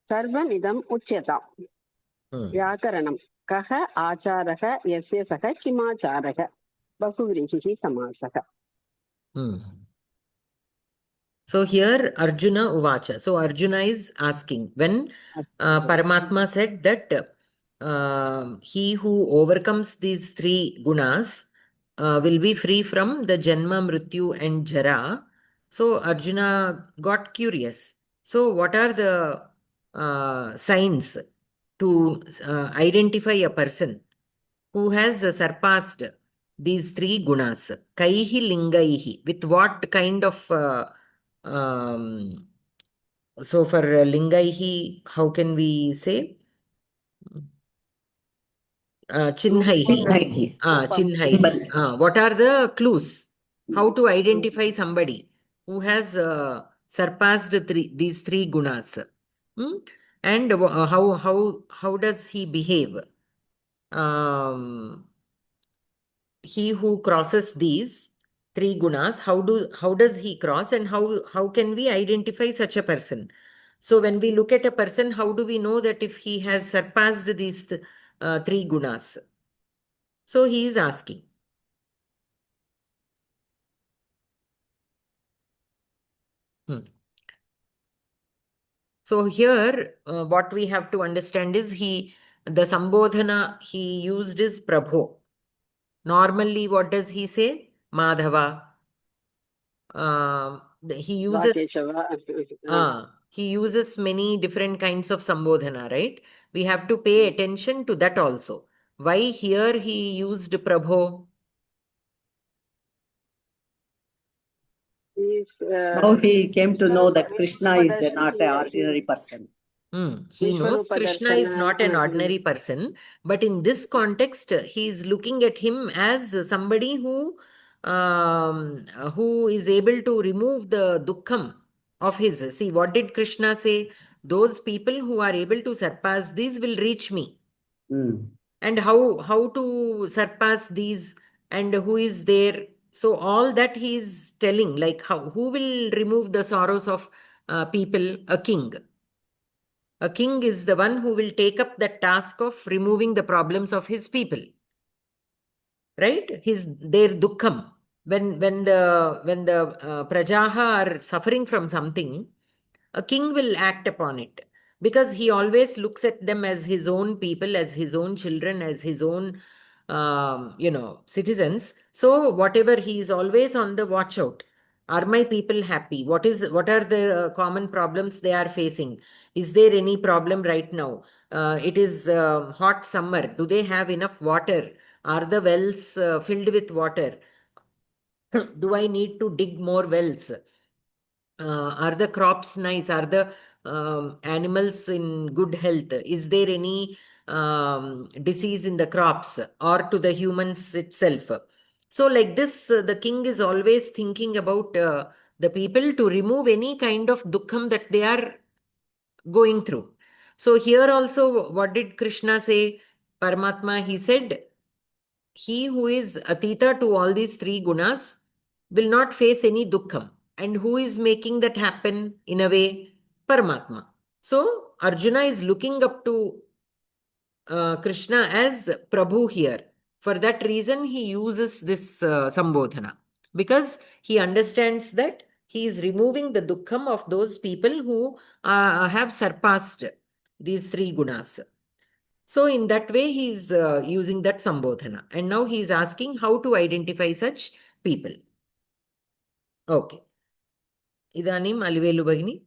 सर्वमिदम् उच्यताम् व्याकरणं कः आचारः यस्य सः किमाचारः बहुव्रीहिः समासः. So here Arjuna Uvacha. So Arjuna is asking, when Paramatma said that he who overcomes these three gunas will be free from the Janma, Mrityu and Jara. So Arjuna got curious. So what are the signs to identify a person who has surpassed these three gunas? Kaihi lingaihi. With what kind of so for lingaihi, how can we say? Chinnhaihi. Chinnhaihi. What are the clues? How to identify somebody who has surpassed these three gunas. And how does he behave? He who crosses these three gunas, how does he cross, and how can we identify such a person? So when we look at a person, how do we know that if he has surpassed these three gunas? So he is asking. So here, what we have to understand is the Sambodhana he used is Prabho. Normally, what does he say? Madhava. He uses he uses many different kinds of Sambodhana, right? We have to pay attention to that also. Why here he used Prabho? Now he came to know that Krishna is not an ordinary person. He knows Krishna is not an ordinary person, but in this context, he is looking at him as somebody who is able to remove the dukkham of his. See, what did Krishna say? Those people who are able to surpass these will reach me. And how to surpass these, and who is there? So all that he is telling, like who will remove the sorrows of people? A king. A king is the one who will take up the task of removing the problems of his people. Right? Their dukkham. When the prajaha are suffering from something, a king will act upon it, because he always looks at them as his own people, as his own children, as his own citizens. So whatever, he is always on the watch out. Are my people happy? What are the common problems they are facing? Is there any problem right now? It is hot summer. Do they have enough water? Are the wells filled with water? Do I need to dig more wells? Are the crops nice? Are the animals in good health? Is there any disease in the crops or to the humans itself? So like this, the king is always thinking about the people to remove any kind of dukkham that they are going through. So here also, what did Krishna say? Paramatma, he said, he who is atita to all these three gunas will not face any dukkham. And who is making that happen in a way? Paramatma. So Arjuna is looking up to Krishna as Prabhu here. For that reason, he uses this Sambodhana, because he understands that he is removing the dukkham of those people who have surpassed these three gunas. So in that way, he is using that Sambodhana. And now he is asking how to identify such people. Okay. Idanim Alivelu Bhagini.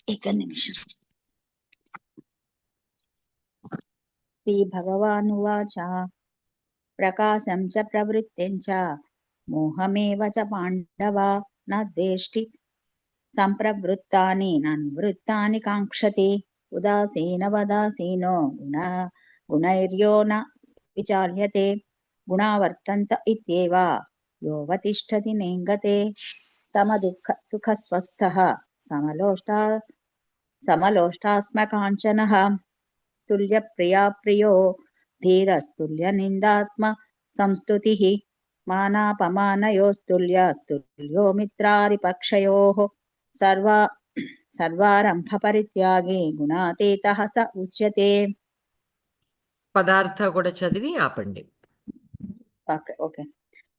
एकनिमिषम् श्रीभगवानुवाच प्रकाशं च प्रवृत्तिं च मोहमेव च पाण्डव न द्वेष्टि सम्प्रवृत्तानि न निवृत्तानि काङ्क्षति उदासीनवदासीनो गुणैर्यो न विचाल्यते गुणावर्तन्त इत्येव योऽवतिष्ठति नेङ्गते समदुःखसुखस्वस्थः समलोष्टास्मकाञ्चनः तुल्यप्रिया प्रियो धीरस्तुल्यनिन्दात्म संस्तुतिः मानापमानयोस्तुल्यो मित्रारिपक्षयोः सर्वारम्भपरित्यागी गुणातीतः स उच्यते. Padartha kuda chadivi aapandi. Okay.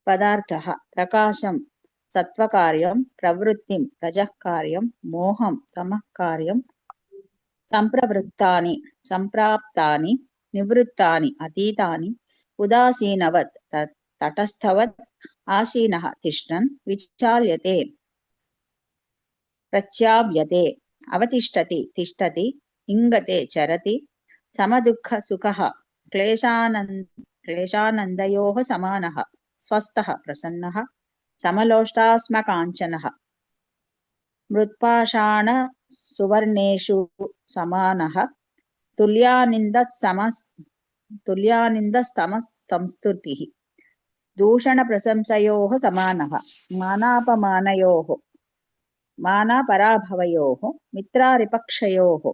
पदार्थः प्रकाशं सत्वकार्यं, प्रवृत्तिं रजः कार्यं, मोहं तमः कार्यं, सम्प्रवृत्तानि सम्प्राप्तानि, निवृत्तानि अतीतानि, उदासीनवत् तटस्थवत्, आसीनः तिष्ठन्, विचाल्यते प्रच्याव्यते, अवतिष्ठति तिष्ठति, इङ्गते चरति, समदुःखसुखः क्लेशानन्दयोः समानः, स्वस्थः प्रसन्नः, समलोष्टास्मकाञ्चनः, मृत्पाषाण सुवर्णेषु समानः तुल्यानिन्दस्तमः दूषणप्रशंसयोः समानः मानापमानयोः मानापराभवयोः मित्रारिपक्षयोः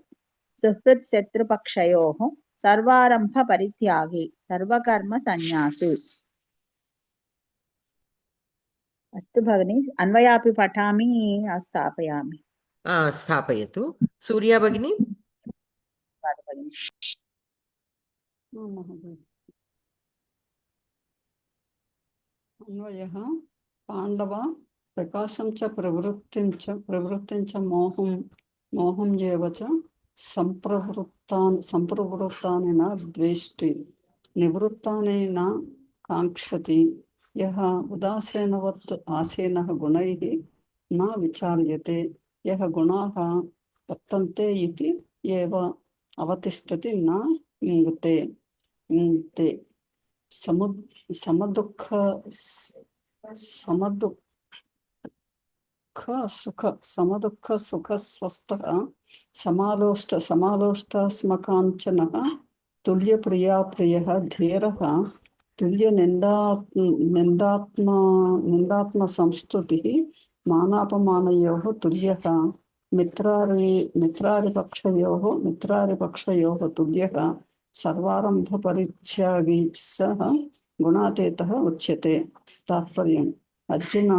सुहृत्शत्रुपक्षयोः सर्वारम्भपरित्यागी सर्वकर्मसन्न्यासी। अस्तु भगिनी, अन्वयापि पठामि, स्थापयामि। स्थापयतु। सूर्या भगिनी। अन्वयः पाण्डव प्रकाशं च प्रवृत्तिं च मोहं एव च संप्रवृत्तानि न द्वेष्टि निवृत्तानि न काङ्क्षति यः उदासीनवत् आसीनः गुणैः न विचार्यते यः गुणाः वर्तन्ते इति एव अवतिष्ठति न इङ्गते समदुःख सुख स्वस्थः समालोष्टास्मकाञ्चनः तुल्यप्रिया प्रियः धीरः निन्दात्मसंस्तुतिः मानापमानयोः तुल्यः मित्रारिपक्षयोः तुल्यः सर्वारम्भपरित्यागी सः गुणातीतः उच्यते। तात्पर्यम् अर्जुन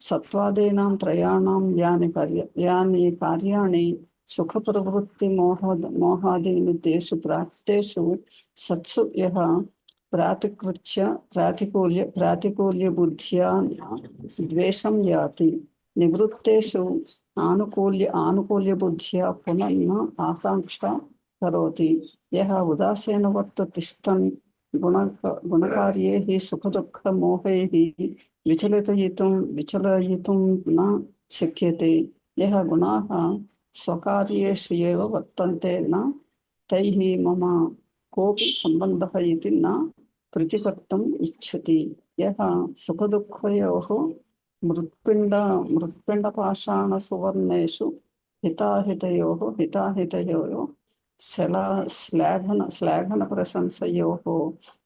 सत्त्वादीनां त्रयाणां यानि कार्याणि सुखप्रवृत्तिमोहादीनि तेषु प्राप्तेषु सत्सु यः प्रातिकूल्यबुद्ध्या द्वेषं याति निवृत्तेषु आनुकूल्यबुद्ध्या पुनः न आकाङ्क्षा करोति यः उदासीनवत् तिष्ठन् गुणकार्यैः सुखदुःखमोहैः विचलयितुं न शक्यते यः गुणाः स्वकार्येषु एव वर्तन्ते न तैः मम कोऽपि सम्बन्धः इति न प्रतिपत्तुम् इच्छति यः सुखदुःखयोः मृत्पिण्डपाषाणसुवर्णेषु हिताहितयोः श्लाघनप्रशंसयोः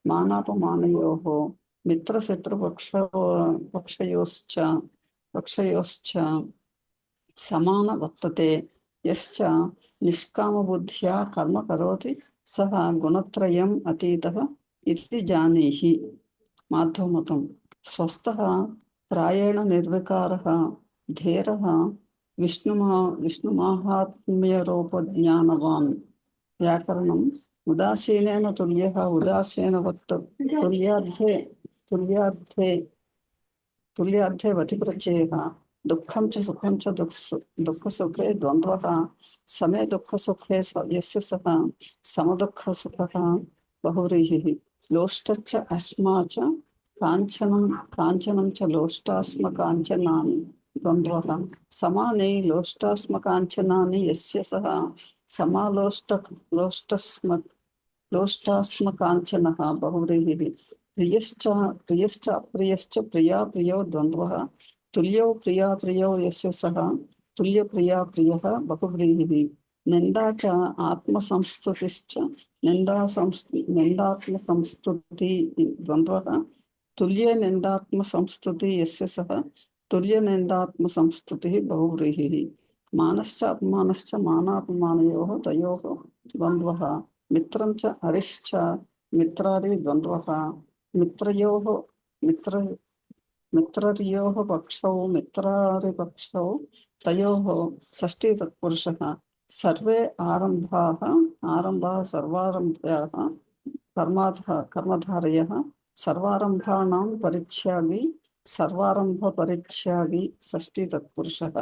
मानापमानयोः मित्रशत्रुपक्षयोश्च समान वर्तते यश्च निष्कामबुद्ध्या कर्म करोति सः गुणत्रयम् अतीतः इति जानीहि। माधवमतं स्वस्थः प्रायेण निर्विकारः धीरः विष्णुमाहात्म्यरूपज्ञानवान् व्याकरणम् उदासीनेन तुल्यः उदासीनवत् तुल्यार्थे वतिप्रत्ययः दुःखं च सुखं च दुःखसुखे द्वन्द्वः समे दुःखसुखे यस्य सः समदुःखसुखः बहुव्रीहिः लोष्टश्च अस्मा च काञ्चनं च लोष्टास्मकाञ्चनानि द्वन्द्वः समाने लोष्टास्मकाञ्चनानि यस्य सः लोष्टास्मकाञ्चनः बहुव्रीहिः प्रियश्च अप्रियश्च प्रियो द्वन्द्वः तुल्यो प्रियो यस्य सः तुल्यप्रियः बहुव्रीहिः निन्दा च आत्मसंस्तुतिश्च निन्दात्मसंस्तुति द्वन्द्वः तुल्य निन्दात्मसंस्तुति यस्य सः तुल्यनिन्दात्मसंस्तुतिः बहुव्रीहिः मानश्च अपमानश्च मानापमानयोः तयोः द्वन्द्वः मित्रं च हरिश्च मित्रादि द्वन्द्वः मित्रर्योः पक्षौ मित्रादिपक्षौ तयोः षष्ठी तत्पुरुषः सर्वे आरम्भाः सर्वारम्भाः कर्मधारयः सर्वारम्भाणां परित्यागी सर्वारम्भपरित्यागी षष्ठी तत्पुरुषः.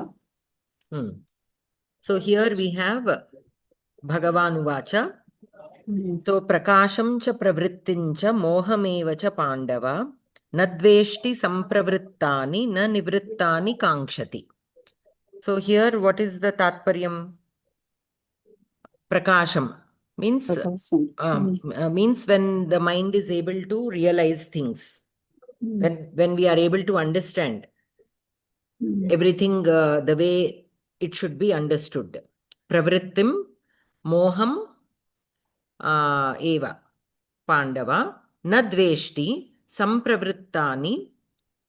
So here we have Bhagavan Uvacha. So prakasham cha pravrittin cha mohameva cha pandava nadveshti sampravrittani na nivrittani kankshati. So here what is the tatparyam? Prakasham means means when the mind is able to realize things, when we are able to understand everything the way it should be understood. pravrittim moham eva Pandava na dveshti sampravrittani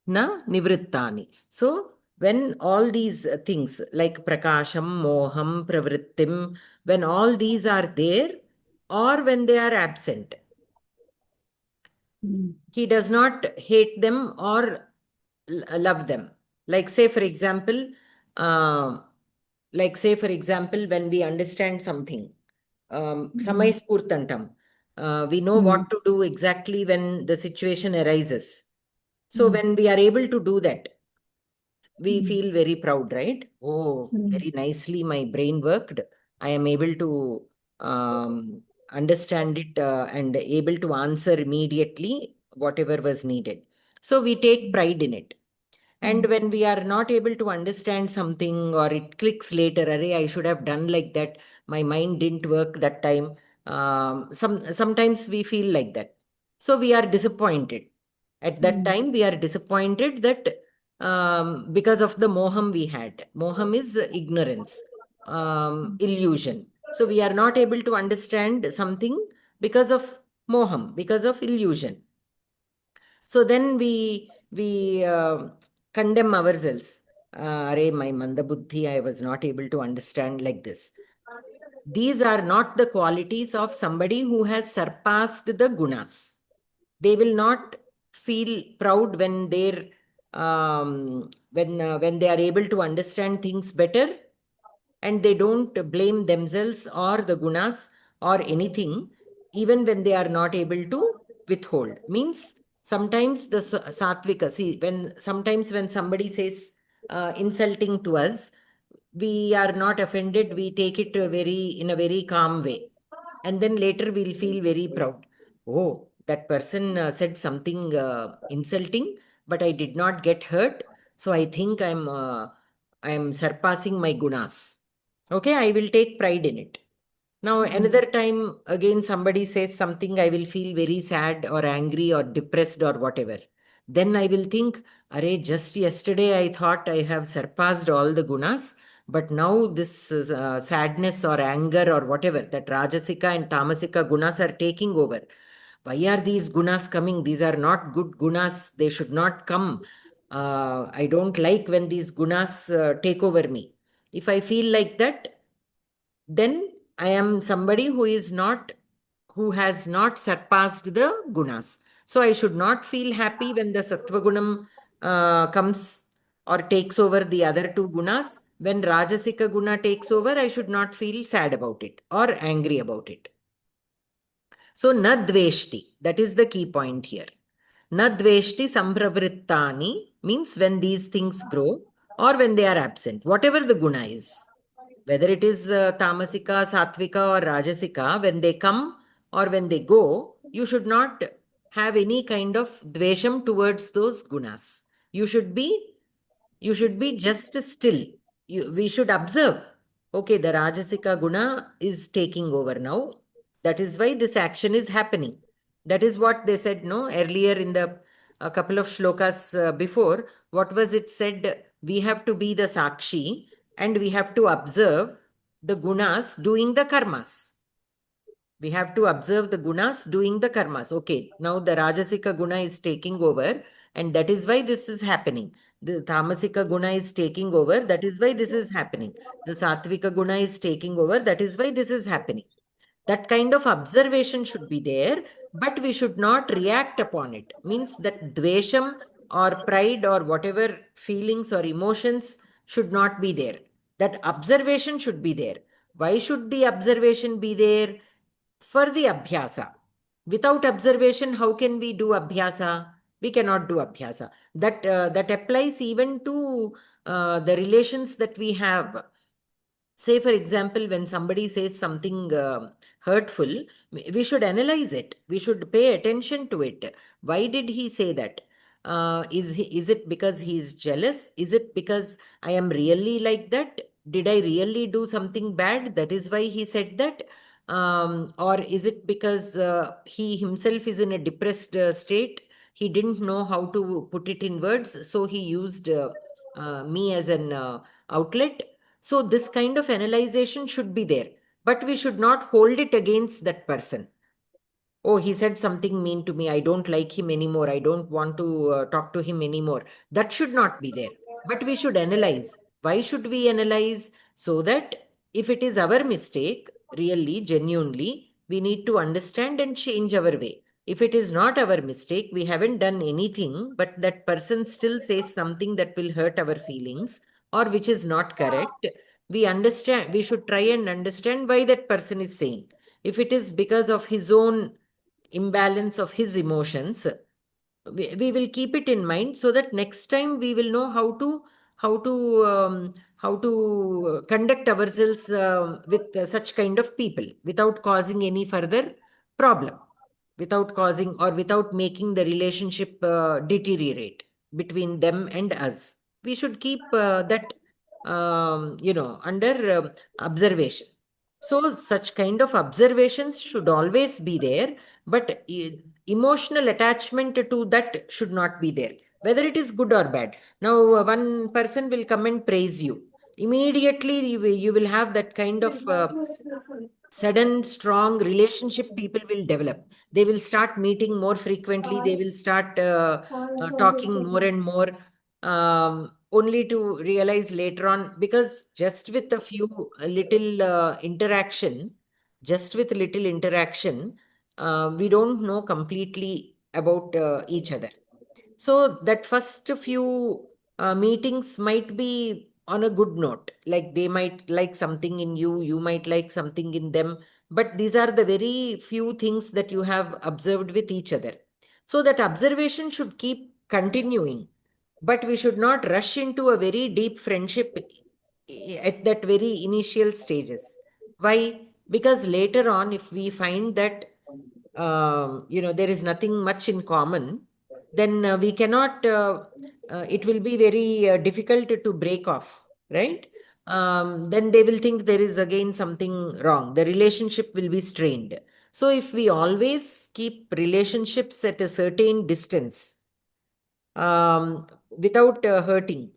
na nivrittani. So when all these things like prakasham, moham, pravrittim, when all these are there or when they are absent, he does not hate them or love them. Like say for example, uh, when we understand something, samaispurtantam, we know what to do exactly when the situation arises. So when we are able to do that, we feel very proud, right? Oh, very nicely my brain worked. I am able to um, understand it and able to answer immediately whatever was needed. So we take pride in it. And when we are not able to understand something or it clicks later, array, I should have done like that. My mind didn't work that time. Sometimes we feel like that. So we are disappointed. At that time, we are disappointed that because of the moham we had. Moham is ignorance, illusion. So we are not able to understand something because of moham, because of illusion. So then we condemn ourselves. Arey, my manda buddhi, I was not able to understand like this. These are not the qualities of somebody who has surpassed the gunas. They will not feel proud when they're when they are able to understand things better, and they don't blame themselves or the gunas or anything, even when they are not able to withhold. Means sometimes the sattvika, see, when sometimes when somebody says insulting to us, we are not offended, we take it in a very calm way. And then later we'll feel very proud. Oh, that person said something insulting, but I did not get hurt. So I think I'm surpassing my gunas. Okay, I will take pride in it. Now, another time, again, somebody says something, I will feel very sad or angry or depressed or whatever. Then I will think, Array, just yesterday I thought I have surpassed all the gunas, but now this sadness or anger or whatever, that Rajasika and Tamasika gunas are taking over. Why are these gunas coming? These are not good gunas. They should not come. I don't like when these gunas take over me. If I feel like that, then I am somebody who has not surpassed the gunas. So I should not feel happy when the sattva gunam comes or takes over the other two gunas. When Rajasika guna takes over, I should not feel sad about it or angry about it. So nadveshti, that is the key point here. Nadveshti sampravrittani means when these things grow or when they are absent, whatever the guna is. Whether it is tamasika, sattvika, or rajasika, when they come or when they go, you should not have any kind of dvesham towards those gunas. You should be just still. We should observe. Okay, the rajasika guna is taking over now. That is why this action is happening. That is what they said, no, earlier in the a couple of shlokas before. What was it said? We have to be the sakshi and we have to observe the gunas doing the karmas. We have to observe the gunas doing the karmas. Okay, now the Rajasika guna is taking over, and that is why this is happening. The Tamasika guna is taking over, that is why this is happening. The Sattvika guna is taking over, that is why this is happening. That kind of observation should be there, but we should not react upon it. Means that dvesham or pride or whatever feelings or emotions should not be there. That observation should be there. Why should the observation be there? For the abhyasa. Without observation, how can we do abhyasa? We cannot do abhyasa. That applies even to the relations that we have. Say, for example, when somebody says something hurtful, we should analyze it. We should pay attention to it. Why did he say that? Is it because he is jealous? Is it because I am really like that? Did I really do something bad? That is why he said that. Or is it because he himself is in a depressed state? He didn't know how to put it in words, so he used me as an outlet. So this kind of analyzation should be there, but we should not hold it against that person. Oh, he said something mean to me. I don't like him anymore. I don't want to talk to him anymore. That should not be there. But we should analyze. Why should we analyze? So that if it is our mistake, really, genuinely, we need to understand and change our way. If it is not our mistake, we haven't done anything, but that person still says something that will hurt our feelings or which is not correct, we understand, we should try and understand why that person is saying. If it is because of his own imbalance of his emotions, we will keep it in mind so that next time we will know how to conduct ourselves with such kind of people without causing any further problem, without causing or without making the relationship deteriorate between them and us. We should keep that under observation. So such kind of observations should always be there, but emotional attachment to that should not be there, whether it is good or bad. Now, one person will come and praise you. Immediately, you will have that kind of sudden strong relationship people will develop. They will start meeting more frequently. They will start talking more and more, only to realize later on, because just with a few little interaction, just with little interaction, we don't know completely about each other. So that first few meetings might be on a good note, like they might like something in you, you might like something in them, but these are the very few things that you have observed with each other. So that observation should keep continuing, but we should not rush into a very deep friendship at that very initial stages. Why? Because later on, if we find that there is nothing much in common, then we cannot, it will be very difficult to break off, right? Then they will think there is again something wrong. The relationship will be strained. So if we always keep relationships at a certain distance, without hurting,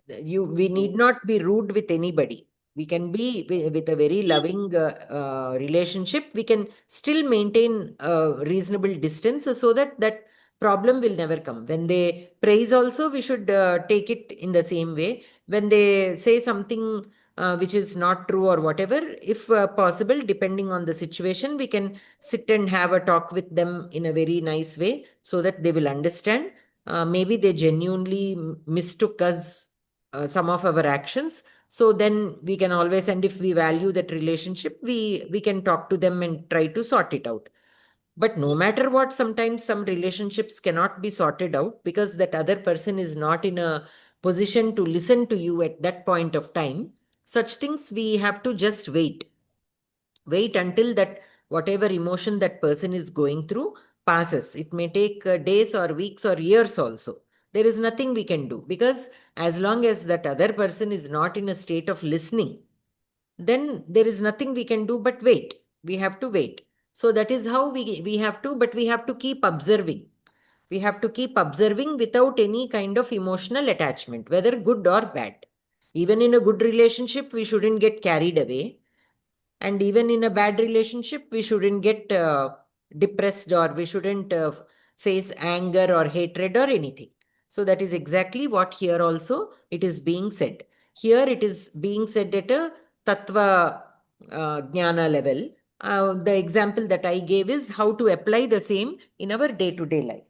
we need not be rude with anybody. We can be with a very loving relationship. We can still maintain a reasonable distance so that that problem will never come. When they praise also, we should take it in the same way. When they say something which is not true or whatever, if possible, depending on the situation, we can sit and have a talk with them in a very nice way so that they will understand. Maybe they genuinely mistook us, some of our actions. So then we can always, and if we value that relationship, we can talk to them and try to sort it out. But no matter what, sometimes some relationships cannot be sorted out because that other person is not in a position to listen to you at that point of time. Such things we have to just wait until that whatever emotion that person is going through passes. It may take days or weeks or years also. There is nothing we can do, because as long as that other person is not in a state of listening, then there is nothing we can do but wait. We have to wait. So that is how we have to, but we have to keep observing. We have to keep observing without any kind of emotional attachment, whether good or bad. Even in a good relationship, we shouldn't get carried away. And even in a bad relationship, we shouldn't get depressed, or we shouldn't face anger or hatred or anything. So that is exactly what here also it is being said. Here it is being said at a tattva jnana level. The example that I gave is how to apply the same in our day-to-day life.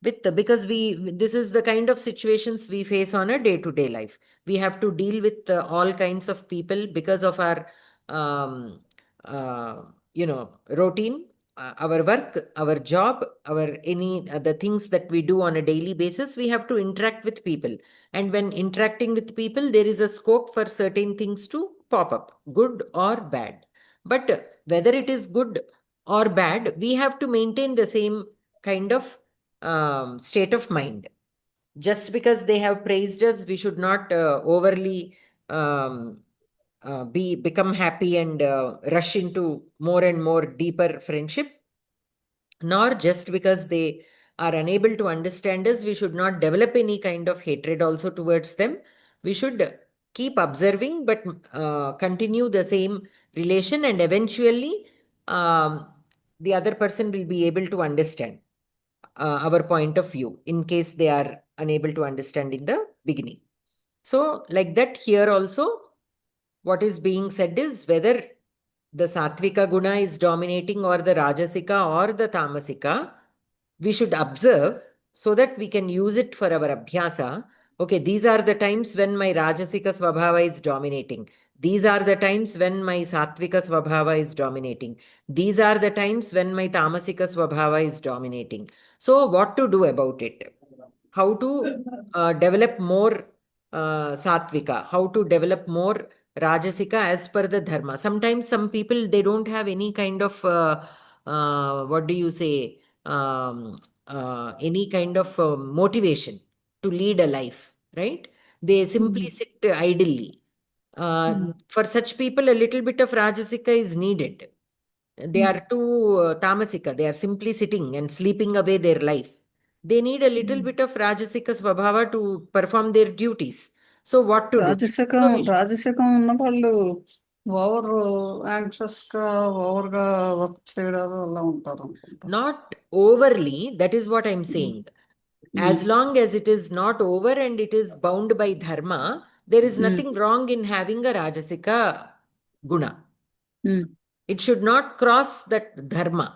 Because this is the kind of situations we face on a day-to-day life. We have to deal with all kinds of people because of our um, uh, routine, our work, our job, our any other things that we do on a daily basis. We have to interact with people, and when interacting with people, there is a scope for certain things to pop up, good or bad. But whether it is good or bad, we have to maintain the same kind of state of mind. Just because they have praised us, we should not overly um, become happy and rush into more and more deeper friendship. Nor just because they are unable to understand us, we should not develop any kind of hatred also towards them. We should keep observing, but continue the same relation, and eventually the other person will be able to understand our point of view in case they are unable to understand in the beginning. So like that, here also what is being said is whether the Satvika guna is dominating or the Rajasika or the Tamasika, we should observe so that we can use it for our abhyasa. Okay, these are the times when my Rajasika Swabhava is dominating. These are the times when my Satvika Swabhava is dominating. These are the times when my Tamasika Swabhava is dominating. So, what to do about it? How to develop more Satvika? How to develop more Rajasika as per the Dharma? Sometimes some people, they don't have any kind of, what do you say, any kind of motivation to lead a life, right? They simply sit idly. For such people, a little bit of Rajasika is needed. They are too tamasika. They are simply sitting and sleeping away their life. They need a little bit of Rajasika Swabhava to perform their duties. So, what to do? రాజసికం So, we should రాజసికం ఉన్న వాళ్ళు over anxious గా over గా work చేయడాలు అలా ఉంటారు అనుకుంటా. not overly, that is what I'm saying. As long as it is not over and it is bound by dharma, there is nothing wrong in having a Rajasika guna. It should not cross that dharma.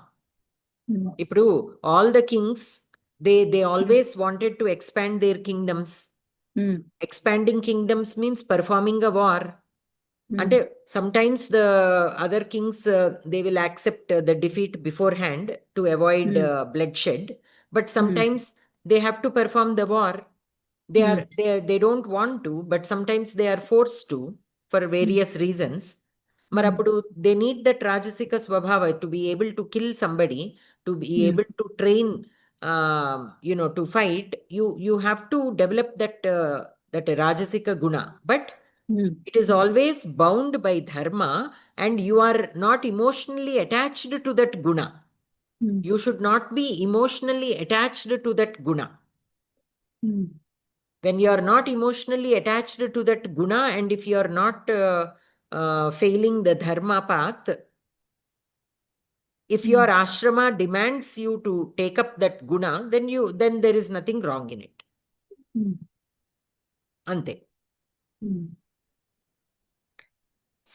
Ippudu, all the kings, they always wanted to expand their kingdoms. Expanding kingdoms means performing a war. And sometimes the other kings, they will accept the defeat beforehand to avoid bloodshed. But sometimes they have to perform the war. They don't want to, but sometimes they are forced to for various reasons. Marapudu, they need that Rajasika Swabhava to be able to kill somebody, to be able to train, to fight. You have to develop that Rajasika guna. But it is always bound by dharma, and you are not emotionally attached to that guna. You should not be emotionally attached to that guna. When you are not emotionally attached to that guna, and if you are not failing the dharma path, if your ashrama demands you to take up that guna, then there is nothing wrong in it. Ante.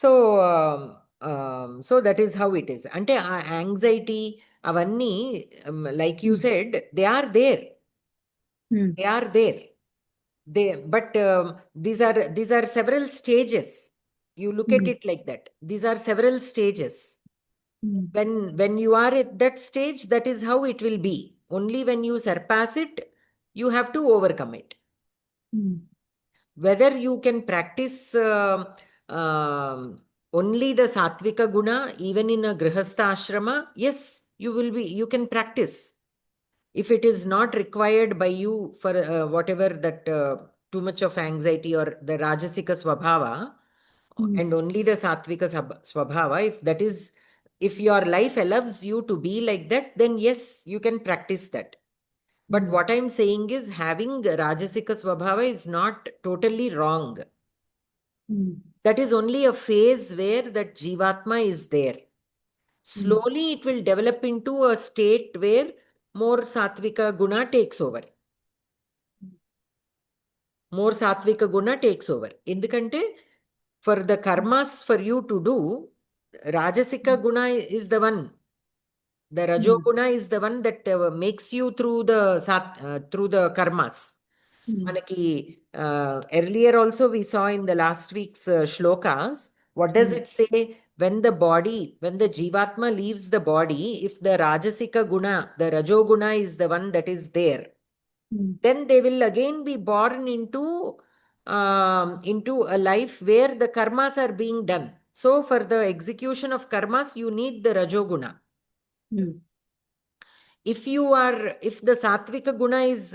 So, so that is how it is. Ante anxiety, avanni, like you said, they are there. They are there. But these are several stages. You look at it like that. These are several stages. When you are at that stage, that is how it will be. Only when you surpass it, you have to overcome it. Whether you can practice only the Satvika guna even in a Grihastha ashrama, yes, you can practice. If it is not required by you for whatever that too much of anxiety or the Rajasika Swabhava, and only the Satvika Swabhava, if your life allows you to be like that, then yes, you can practice that. But what I'm saying is having Rajasika Swabhava is not totally wrong. That is only a phase where that Jivatma is there. Slowly it will develop into a state where more Satvika guna takes over. More Satvika guna takes over. Endukante for the karmas for you to do, Rajasika guna is the one. The Rajoguna is the one that makes you through the karmas. Manaki earlier also we saw in the last week's shlokas, what does it say? When the Jivatma leaves the body, if the Rajasika guna, the Rajoguna is the one that is there, then they will again be born into a life where the karmas are being done. So for the execution of karmas, you need the Rajoguna. If the Satvika guna is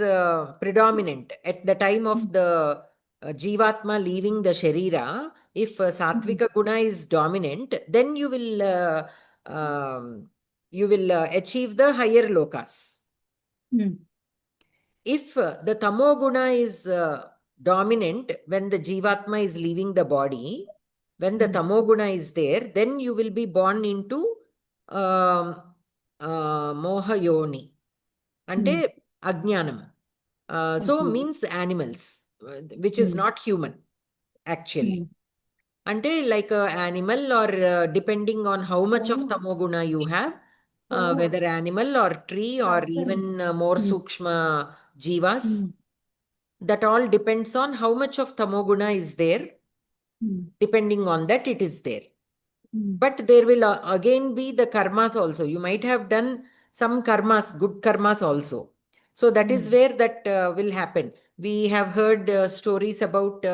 predominant at the time of the Jivatma leaving the Sharira, if Satvika guna is dominant, then you will achieve the higher lokas. If the Tamo guna is dominant when the Jivatma is leaving the body. When the Tamoguna is there, then you will be born into Moha Yoni. Ante Ajnanam. So means animals, which is not human, actually. Ante like a animal or depending on how much of Tamoguna you have, whether animal or tree or even more Sukshma Jivas, that all depends on how much of Tamoguna is there. Depending on that, it is there. But there will again be the karmas also. You might have done some karmas, good karmas also. So that is where that will happen. We have heard stories about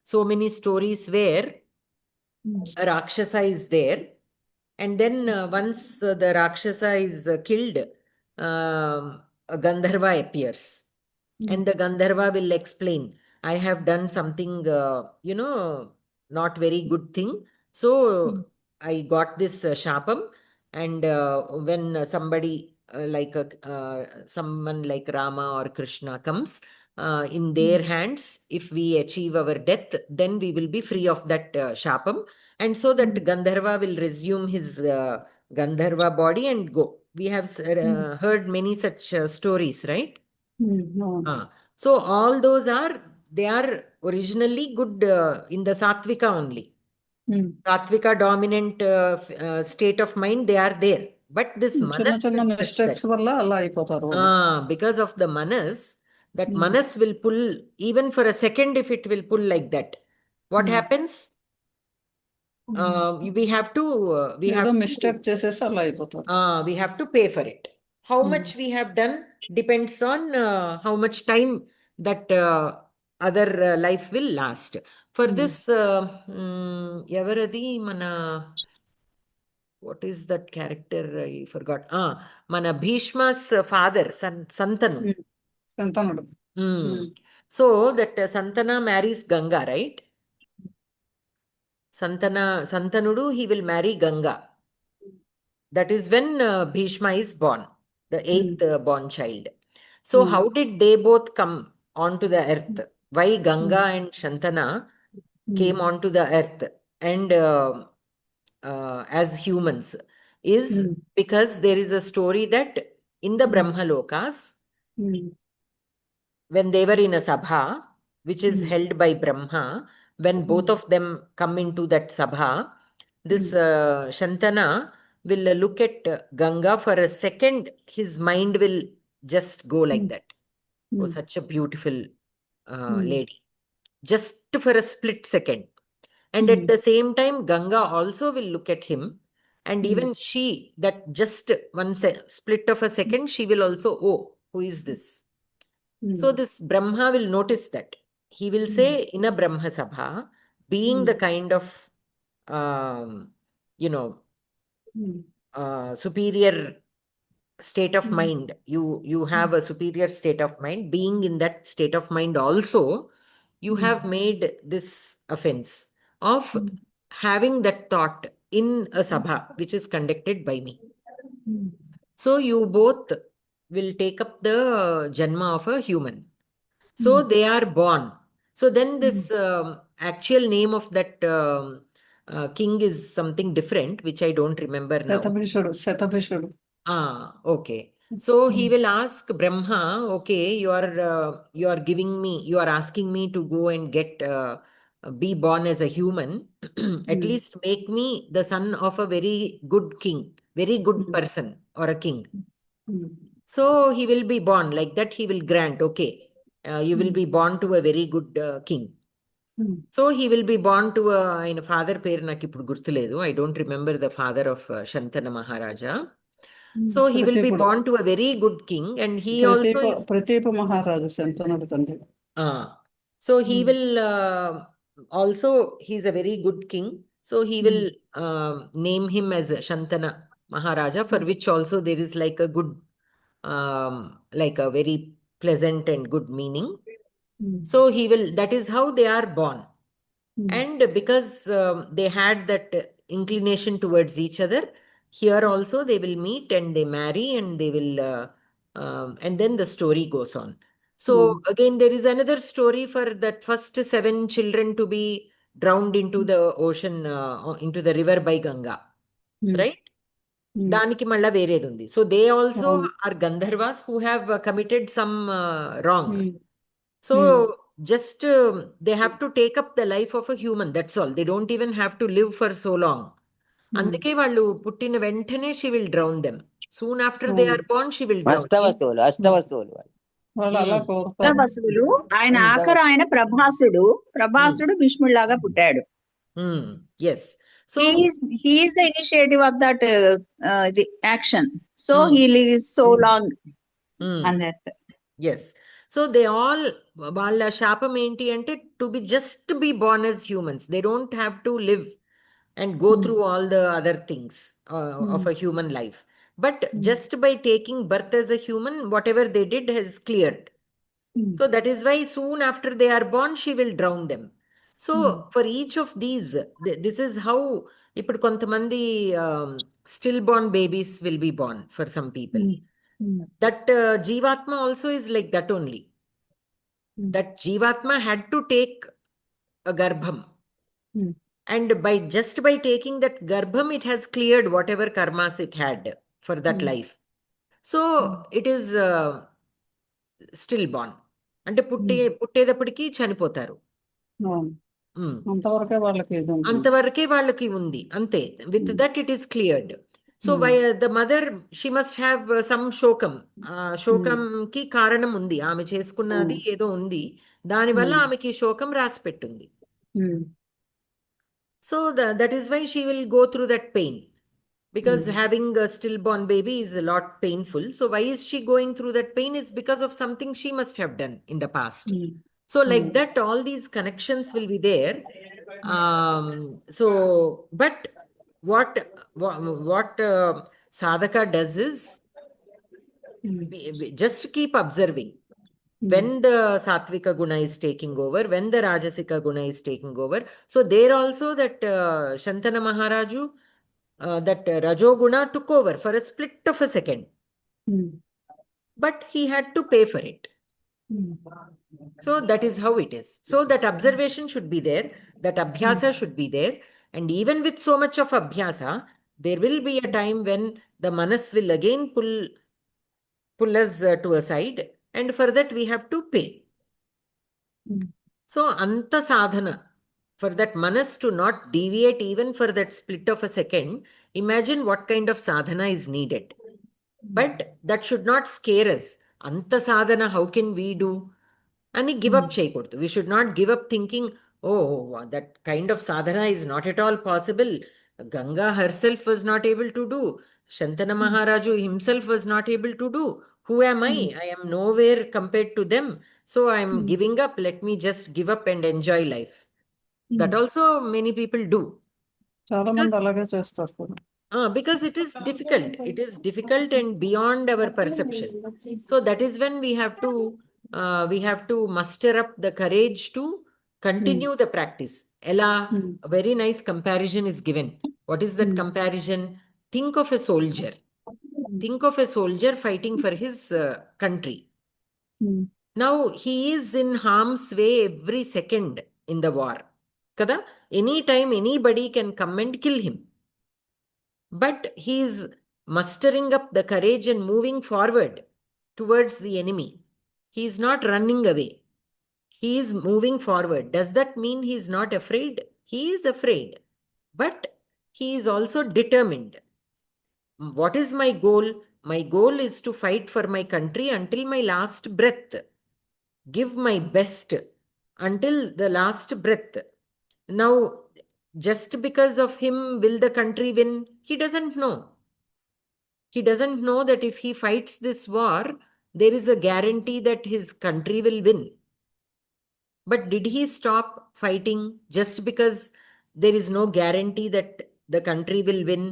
so many stories where a Rakshasa is there. And then once the Rakshasa is killed, a Gandharva appears. And the Gandharva will explain, I have done something, not very good thing. So I got this Shapam. And when somebody someone like Rama or Krishna comes, in their hands, if we achieve our death, then we will be free of that Shapam. And so that Gandharva will resume his Gandharva body and go. We have heard many such stories, right? No. So all those they are originally good in the Satvika only. Satvika dominant state of mind, they are there. But this చిన్న Manas చిన్న will touch mistakes that. వల్ల అలా అయిపోతారు వాళ్ళు. Because of the Manas, that Manas will pull, even for a second, if it will pull like that. What happens? We have to ఏదో mistake చేసేసి అలా అయిపోతారు. we have to pay for it. How much we have done depends on how much time that other life will last. For this, Yavaradi mana, what is that character? I forgot. Mana Bhishma's father, Santanu. సంతానుడు. So that Santana marries Ganga, right? Santanudu, he will marry Ganga. That is when Bhishma is born, the eighth born child. So how did they both come onto the earth? Why Ganga and Shantana came onto the earth and as humans is because there is a story that in the Brahmalokas, when they were in a sabha, which is held by Brahma, when both of them come into that sabha, this Shantana will look at Ganga for a second, his mind will just go like that. Oh, such a beautiful lady. Just for a split second. And at the same time, Ganga also will look at him. And even she, that just one split of a second, she will also, oh, who is this? So this Brahma will notice that. He will say in a Brahma Sabha, being the kind of, superior state of mind, you have a superior state of mind. Being in that state of mind also, you have made this offense of having that thought in a Sabha, which is conducted by me. So you both will take up the Janma of a human. So they are born. So then this actual name of that king is something different, which I don't remember now. శతభిషుడు. Okay. So he will ask Brahma, okay, you are giving me, you are asking me to go and get be born as a human. At least make me the son of a very good king, very good person or a king. So he will be born like that. He will grant, okay, you will be born to a very good king. So he will be born to a father పేరు నాకు ఇప్పుడు గుర్తులేదు. I don't remember the father of Shantana Maharaja. So he will be born to a very good king, and he also is ప్రతీప మహారాజు శంతనుడు తండ్రి. So he will also, he's a very good king. So he will name him as Shantana Maharaja, for which also there is like a good, like a very pleasant and good meaning. So he will, that is how they are born. And because they had that inclination towards each other, here also they will meet and they marry and they will, and then the story goes on. So again, there is another story for that first 7 children to be drowned into the ocean, into the river by Ganga, right? దానికి మళ్ళా వేరేది ఉంది. So they also are Gandharvas who have committed some wrong. So just they have to take up the life of a human. That's all. They don't even have to live for so long. అందుకే వాళ్ళు పుట్టిన వెంటనే she will drown them. Soon after they are born, she will drown. అష్టవసువులు అష్టవసువులు వాళ్ళు. వాళ్ళు అలా కోరుతారు. వసువులు ఆయన ఆఖరు ఆయన ప్రభాసుడు భీష్ముడిలాగా పుట్టాడు. Yes. So he is the initiative of that the action. So he lives so long on that. Yes. So they all, వాళ్ళ శాపం ఏంటి అంటే to be just be born as humans. They don't have to live and go through all the other things of a human life. But just by taking birth as a human, whatever they did has cleared. So that is why soon after they are born, she will drown them. So for each of these, this is how ఇప్పుడు కొంతమంది stillborn babies will be born for some people. That Jivatma also is like that only. That Jivatma had to take a garbham. And just by taking that garbham, it has cleared whatever karmas it had for that life. So it is stillborn. అంటే పుట్టేటప్పటికి చనిపోతారు. అంతవరకే వాళ్ళకి ఇది ఉంటుంది. అంతవరకే వాళ్ళకి ఉంది అంతే. With that it is cleared. So the mother she must have some శోకం. శోకంకి కారణం ఉంది, ఆమె చేసుకున్నది ఏదో ఉంది, దానివల్ల ఆమెకి శోకం రాసి పెట్టుంది. So that is why she will go through that pain, because having a stillborn baby is a lot painful. So why is she going through that pain? Is because of something she must have done in the past. So like that, all these connections will be there. So but what sadhaka does is just keep observing when the satvika guna is taking over, when the rajasika guna is taking over. So there also that Shantana Maharaju, that Rajoguna took over for a split of a second. But he had to pay for it. So that is how it is. So that observation should be there, that abhyasa should be there. And even with so much of abhyasa, there will be a time when the manas will again pull us to a side. And for that we have to pay. So anta sadhana, for that manas to not deviate even for that split of a second, imagine what kind of sadhana is needed. But that should not scare us. Anta sadhana, how can we do? And give up cheyakuddu. We should not give up thinking, oh, that kind of sadhana is not at all possible. Ganga herself was not able to do. Shantana Maharaju himself was not able to do. Who am I? I am nowhere compared to them. So I am giving up. Let me just give up and enjoy life. That also many people do. చాలా మంది అలాగే చేస్తారు కూడా. Because it is difficult. It is difficult and beyond our perception. So that is when we have to muster up the courage to continue the practice. Ella, a very nice comparison is given. What is that comparison? Think of a soldier. Think of a soldier fighting for his country. Now he is in harm's way every second in the war. Kada? Anytime anybody can come and kill him. But he is mustering up the courage and moving forward towards the enemy. He is not running away. He is moving forward. Does that mean he is not afraid? He is afraid. But he is also determined. What is my goal? My goal is to fight for my country until my last breath. Give my best until the last breath. Now, just because of him, will the country win? He doesn't know. He doesn't know that if he fights this war, there is a guarantee that his country will win. But did he stop fighting just because there is no guarantee that the country will win?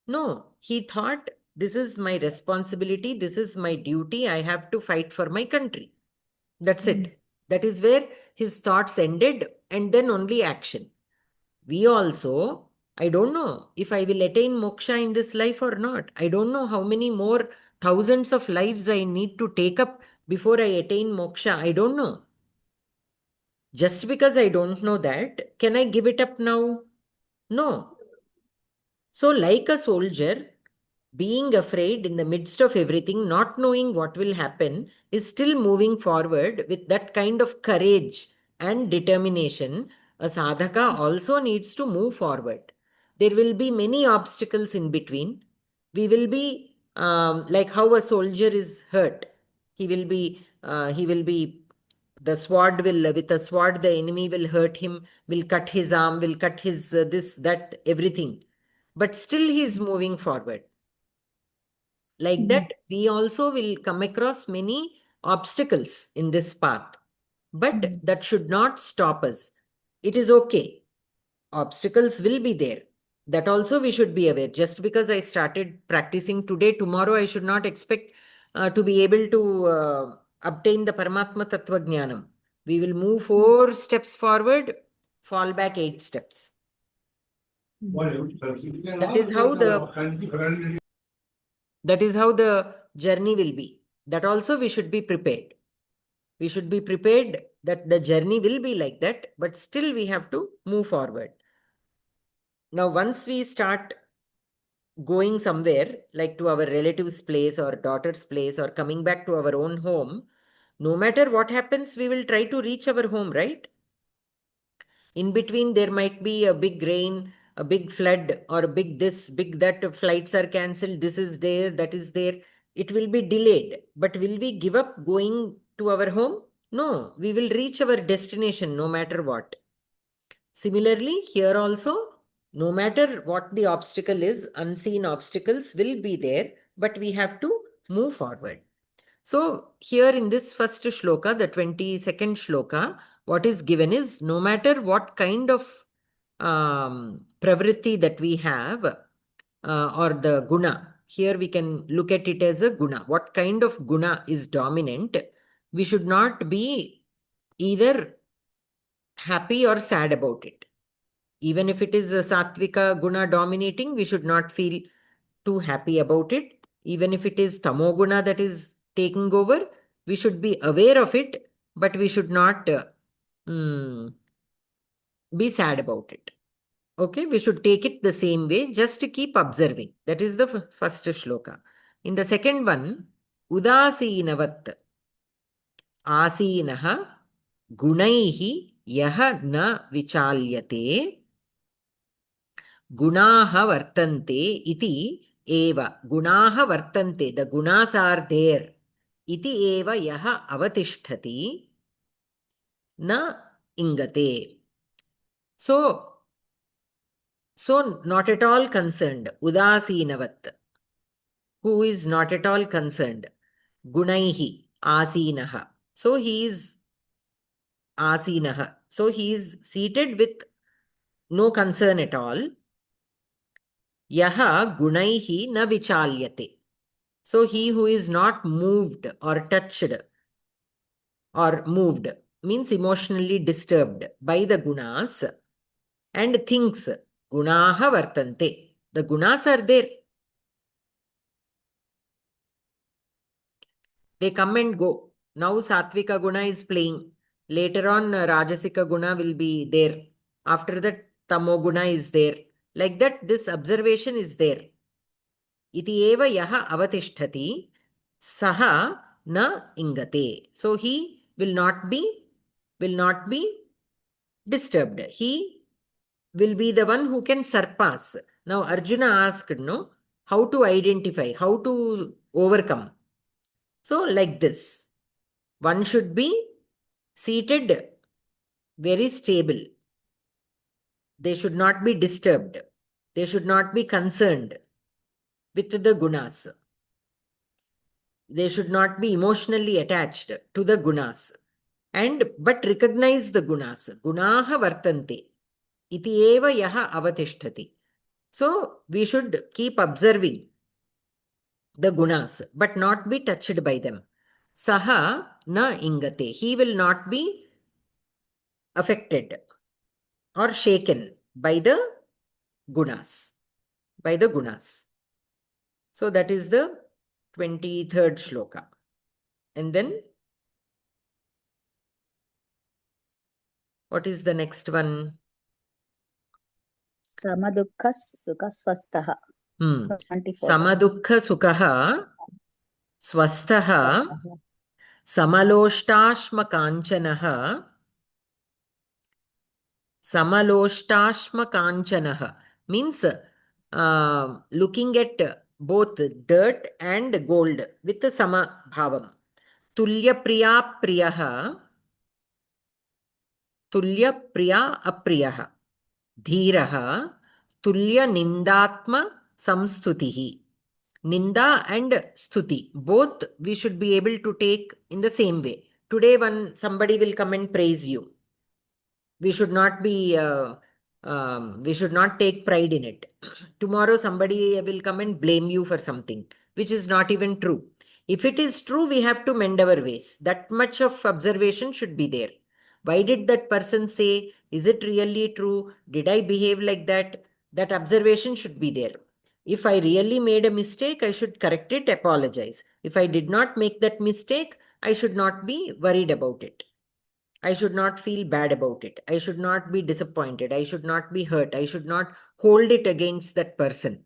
No, he thought, this is my responsibility, this is my duty, I have to fight for my country. That's it. That is where his thoughts ended, and then only action. We also, I don't know if I will attain moksha in this life or not. I don't know how many more thousands of lives I need to take up before I attain moksha? I don't know. Just because I don't know that, can I give it up now? No. So, like a soldier, being afraid in the midst of everything, not knowing what will happen, is still moving forward with that kind of courage and determination. A sadhaka also needs to move forward. There will be many obstacles in between. We will be like how a soldier is hurt. He will be, the sword will, with a sword, the enemy will hurt him, will cut his arm, will cut his this, that, everything. But still he is moving forward. Like that, we also will come across many obstacles in this path. But that should not stop us. It is okay. Obstacles will be there. That also we should be aware. Just because I started practicing today, tomorrow I should not expect to be able to obtain the Paramatma Tattva Jnanam. We will move 4 steps forward, fall back 8 steps. That is how the journey will be. That also we should be prepared. We should be prepared that the journey will be like that, but still we have to move forward. Now, once we start going somewhere, like to our relative's place or daughter's place or coming back to our own home, no matter what happens, we will try to reach our home, right? In between, there might be a big rain, a big flood, or a big this, big that, flights are cancelled, this is there, that is there. It will be delayed. But will we give up going to our home? No, we will reach our destination no matter what. Similarly, here also, no matter what the obstacle is, unseen obstacles will be there, but we have to move forward. So here in this first shloka, the 22nd shloka, what is given is, no matter what kind of pravritti that we have, or the guna, here we can look at it as a guna. What kind of guna is dominant? We should not be either happy or sad about it. Even if it is a sattvika guna dominating, we should not feel too happy about it. Even if it is tamoguna that is taking over, we should be aware of it, but we should not be sad about it. Okay, we should take it the same way, just to keep observing. That is the first shloka. In the second one, udasinavat asinaha gunaihi yaha na vichalyate gunaha vartante iti eva. Gunaha vartante, the gunas are there. Iti eva yaha avatishtati na ingate. So not at all concerned. Udasinavat, who is not at all concerned. Gunaihi, asinaha. So he is asinaha. So he is seated with no concern at all. Yaha gunaihi na vichalyate. So he who is not moved or touched or moved, means emotionally disturbed by the gunas, and thinks gunaha vartante. The gunas are there. They come and go. Now Satvika Guna is playing. Later on, Rajasika Guna will be there. After that, Tamo Guna is there. Like that, this observation is there. Iti eva yaha avatishtati saha na ingate. So he will not be disturbed. He will be the one who can surpass. Now Arjuna asked, no, how to identify, how to overcome. So like this, one should be seated very stable. They should not be disturbed. They should not be concerned with the gunas. They should not be emotionally attached to the gunas. But recognize the gunas. Gunaha vartante. Iti eva yaha avatishtati. So we should keep observing the gunas, but not be touched by them. Saha na ingate. He will not be affected or shaken by the gunas. By the gunas. So that is the 23rd shloka. And then What is the next one? Samadukha Sukha Swastaha. 24. Samadukha Sukha Swastaha Samaloštāśma Kanchanaha. Samaloštāśma Kanchanaha means looking at both dirt and gold with the sama bhavam. Tulya priya priyaha. Tulya priya apriyaha. Dhiraha. Tulya nindatma samstutihi. Ninda and stuti, both we should be able to take in the same way. Today, when somebody will come and praise you, we should not be, we should not take pride in it. Tomorrow, somebody will come and blame you for something, which is not even true. If it is true, we have to mend our ways. That much of observation should be there. Why did that person say, is it really true? Did I behave like that? That observation should be there. If I really made a mistake, I should correct it, apologize. If I did not make that mistake, I should not be worried about it. I should not feel bad about it. I should not be disappointed. I should not be hurt. I should not hold it against that person.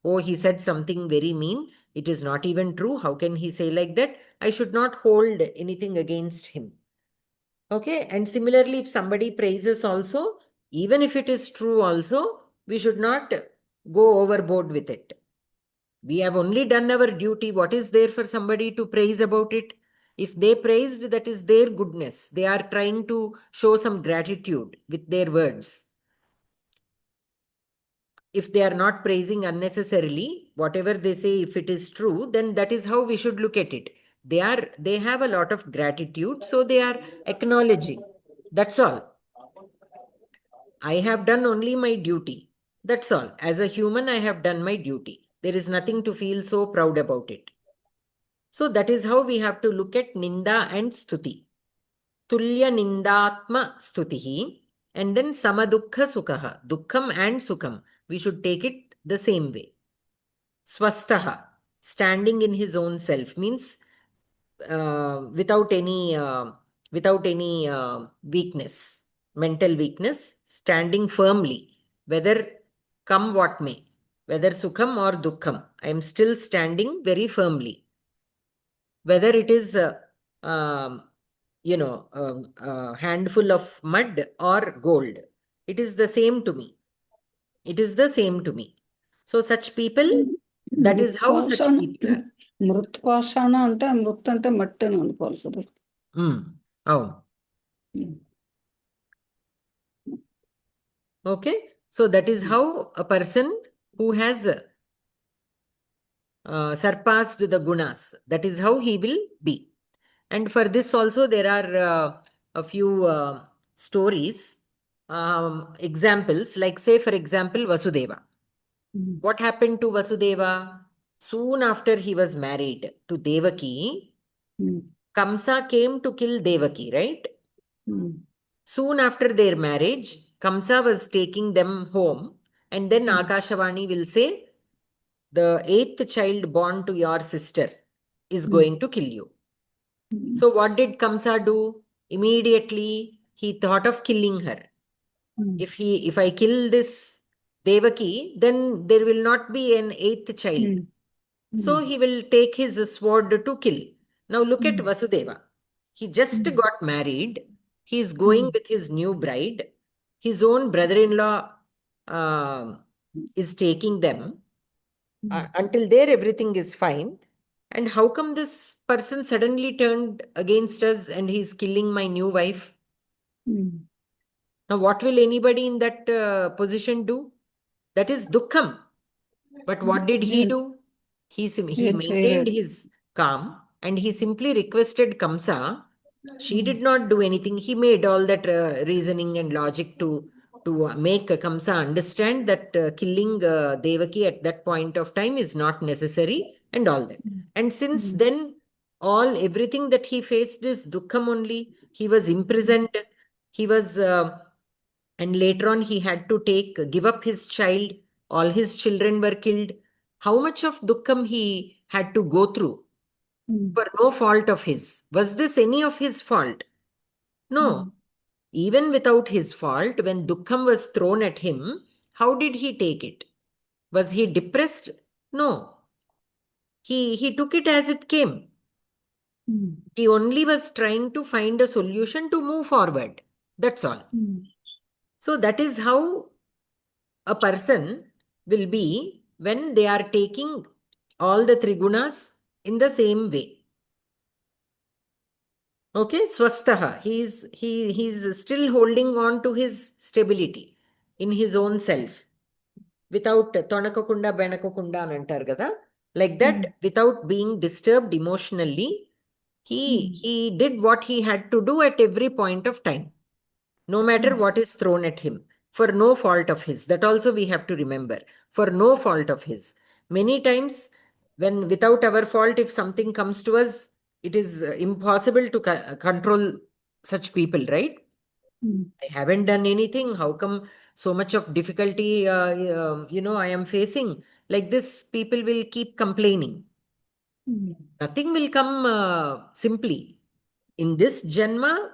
Oh, he said something very mean. It is not even true. How can he say like that? I should not hold anything against him. Okay. And similarly, if somebody praises also, even if it is true also, we should not go overboard with it. We have only done our duty. What is there for somebody to praise about it? If they praised, that is their goodness. They are trying to show some gratitude with their words. If they are not praising unnecessarily, whatever they say, if it is true, then that is how we should look at it. They have a lot of gratitude, so they are acknowledging. That's all. I have done only my duty. That's all. As a human, I have done my duty. There is nothing to feel so proud about it. So that is how we have to look at Ninda and Stuti. Tulya Nindatma Stutihi. And then Samadukha Sukhaha. Dukkham and Sukham. We should take it the same way. Swastaha. Standing in his own self means without any weakness, mental weakness, standing firmly, whether come what may, whether Sukham or Dukkham. I am still standing very firmly. Whether it is a handful of mud or gold, it is the same to me. It is the same to me. So such people, that is how such people are. మృత్పాషాణ అంటే మృత్ అంటే మట్టి అని అనుకోవాలి కదా. Oh. Okay. So that is how a person who has surpassed the gunas, that is how he will be. And for this also there are a few stories, examples, like say for example Vasudeva. What happened to Vasudeva? Soon after he was married to Devaki, Kamsa came to kill Devaki, right? Soon after their marriage, Kamsa was taking them home, and then Akashavani will say, the 8th child born to your sister is going to kill you. So what did Kamsa do? Immediately he thought of killing her. If I kill this Devaki, then there will not be an 8th child. So he will take his sword to kill. Now look at Vasudeva. He just got married. He is going with his new bride. His own brother-in-law is taking them. Until there, everything is fine. And how come this person suddenly turned against us and he's killing my new wife? Now, what will anybody in that position do? That is dukkham. But what did he do? He maintained his calm and he simply requested Kamsa. She did not do anything. He made all that reasoning and logic to make Kamsa understand that killing Devaki at that point of time is not necessary and all that. And since then, everything that he faced is dukkham only. He was imprisoned. He was, and later on he had to give up his child. All his children were killed. How much of dukkham he had to go through for no fault of his? Was this any of his fault? No. Even without his fault, when Dukkham was thrown at him, how did he take it? Was he depressed? No. He took it as it came. He only was trying to find a solution to move forward. That's all. So that is how a person will be when they are taking all the trigunas in the same way. Okay, swastaha. He's still holding on to his stability in his own self. Without tonakakunda benakakunda అని అంటారు కదా, like that, without being disturbed emotionally, he did what he had to do at every point of time, no matter what is thrown at him, for no fault of his. That also we have to remember, for no fault of his. Many times, when without our fault, if something comes to us, it is impossible to control such people, right? I haven't done anything. How come so much of difficulty, I am facing? Like this, people will keep complaining. Nothing will come simply. In this Janma,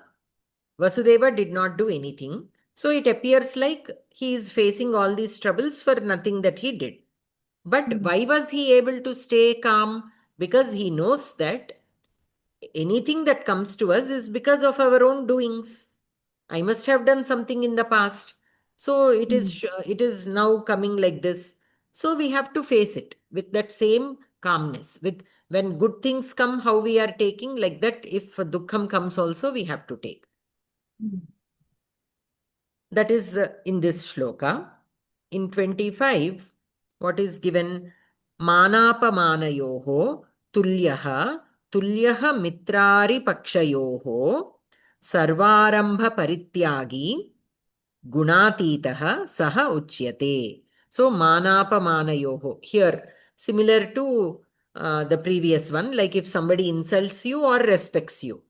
Vasudeva did not do anything. So it appears like he is facing all these troubles for nothing that he did. But why was he able to stay calm? Because he knows that anything that comes to us is because of our own doings. I must have done something in the past. So it is now coming like this. So we have to face it with that same calmness. With when good things come, how we are taking, like that, if dukkham comes also, we have to take. That is in this shloka. In 25, what is given? Manapamanayoho tulyaha tulyaha mitrari pakshayoho sarvarambha parityagi gunatitaha saha uchyate. So manapamanayoho. Here, similar to the previous one, like if somebody insults you or respects you,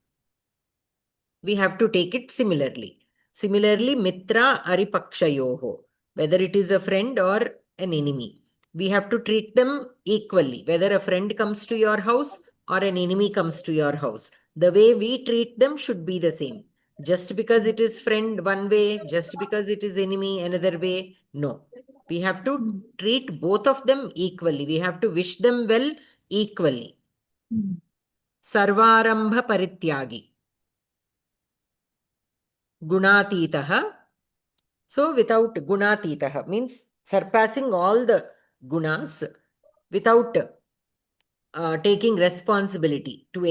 we have to take it similarly. Similarly, mitra aripakshayoho, whether it is a friend or an enemy, we have to treat them equally. Whether a friend comes to your house or an enemy comes to your house, the way we treat them should be the same. Just because it is friend one way, just because it is enemy another way, no. We have to treat both of them equally. We have to wish them well equally. Sarvarambha parityagi gunatitaha. So without gunatitaha means surpassing all the gunas without taking responsibility to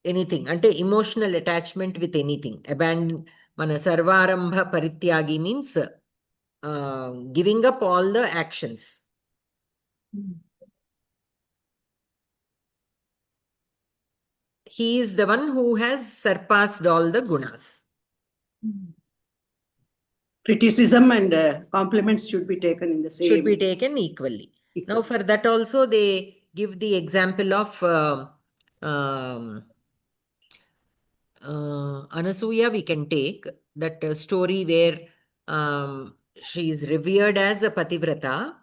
anything, ante emotional attachment with anything. Abandon, mana sarvarambha parityagi means giving up all the actions. He is the one who has surpassed all the gunas. Criticism and compliments should be taken in the same. Should be taken equally. Now for that also they give the example of Anasuya. We can take that story where she is revered as a pativrata.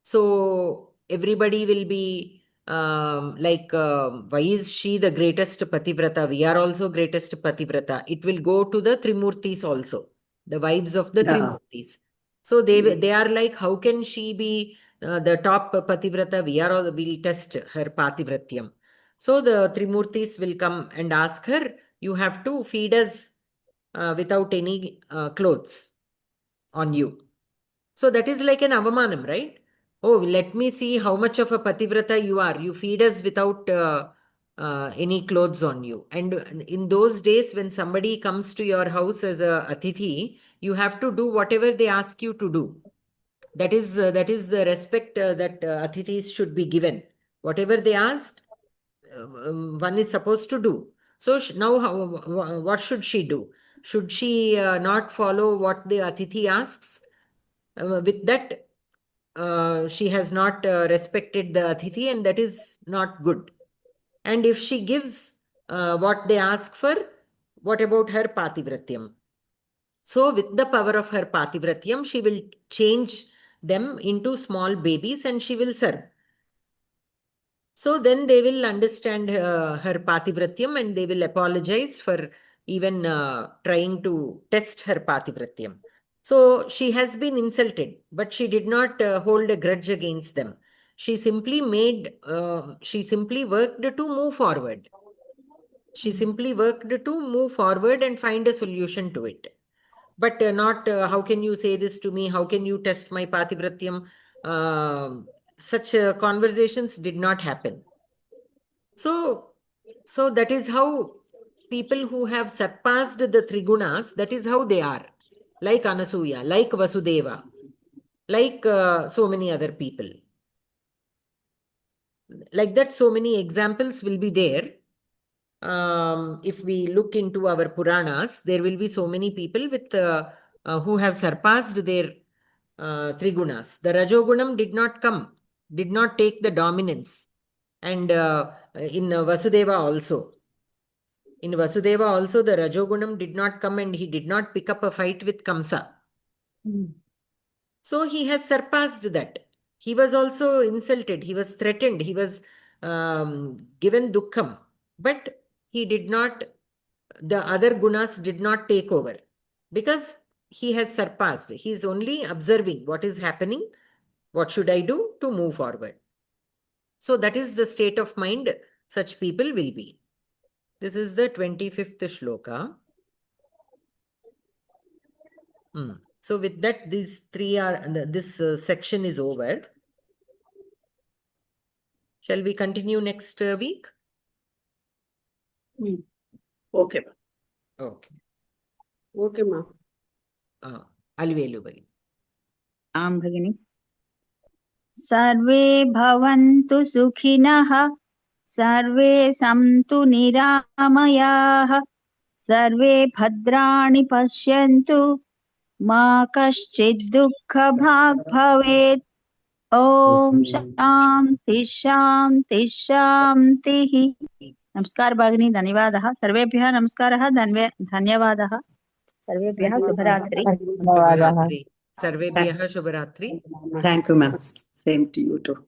So everybody will be like, why is she the greatest pativrata? We are also greatest pativrata. It will go to the Trimurtis also, the wives of the Trimurtis. So they are like, how can she be the top pativrata? We'll test her pativratyam. So the Trimurtis will come and ask her, you have to feed us without any clothes on you. So that is like an avamanam, right? Oh, let me see how much of a pativrata you are. You feed us without any clothes on you. And in those days, when somebody comes to your house as a atithi, you have to do whatever they ask you to do. That is the respect that atithis should be given. Whatever they asked, one is supposed to do. So now, what should she do? Should she not follow what the atithi asks? With that, she has not respected the atithi, and that is not good. And if she gives what they ask for, what about her pativratyam? So with the power of her pativratyam, she will change them into small babies and she will serve. So then they will understand her pativratyam and they will apologize for even trying to test her Pativratyam. So she has been insulted, but she did not hold a grudge against them. She simply worked to move forward. She simply worked to move forward and find a solution to it. But not, how can you say this to me? How can you test my Pativratyam? Such conversations did not happen. So that is how people who have surpassed the Trigunas, that is how they are. Like Anasuya, like Vasudeva, like so many other people. Like that, so many examples will be there. If we look into our Puranas, there will be so many people with who have surpassed their Trigunas. The Rajogunam did not take the dominance. And in Vasudeva also. In Vasudeva also, the Rajogunam did not come and he did not pick up a fight with Kamsa. So he has surpassed that. He was also insulted, he was threatened, he was given dukkham. But he did not, the other gunas did not take over because he has surpassed. He is only observing what is happening. What should I do to move forward? So that is the state of mind such people will be. This is the 25th shloka. So with that, these three are, this section is over. Shall we continue next week? Okay. Okay. Okay, ma. Alvelu bhai. आं भगिनि सर्वे भवन्तु सुखिनः सर्वे सन्तु निरामयाः सर्वे भद्राणि पश्यन्तु मा कश्चित् दुःखभाग् भवेत् ॐ शान्ति शान्ति शान्तिः नमस्कार भगिनी धन्यवादः सर्वेभ्यः नमस्कारः धन्यवादः सर्वेभ्यः शुभरात्रि Shubharatri. Sarvebhyah Shubharatri. Thank you, ma'am. Same to you too.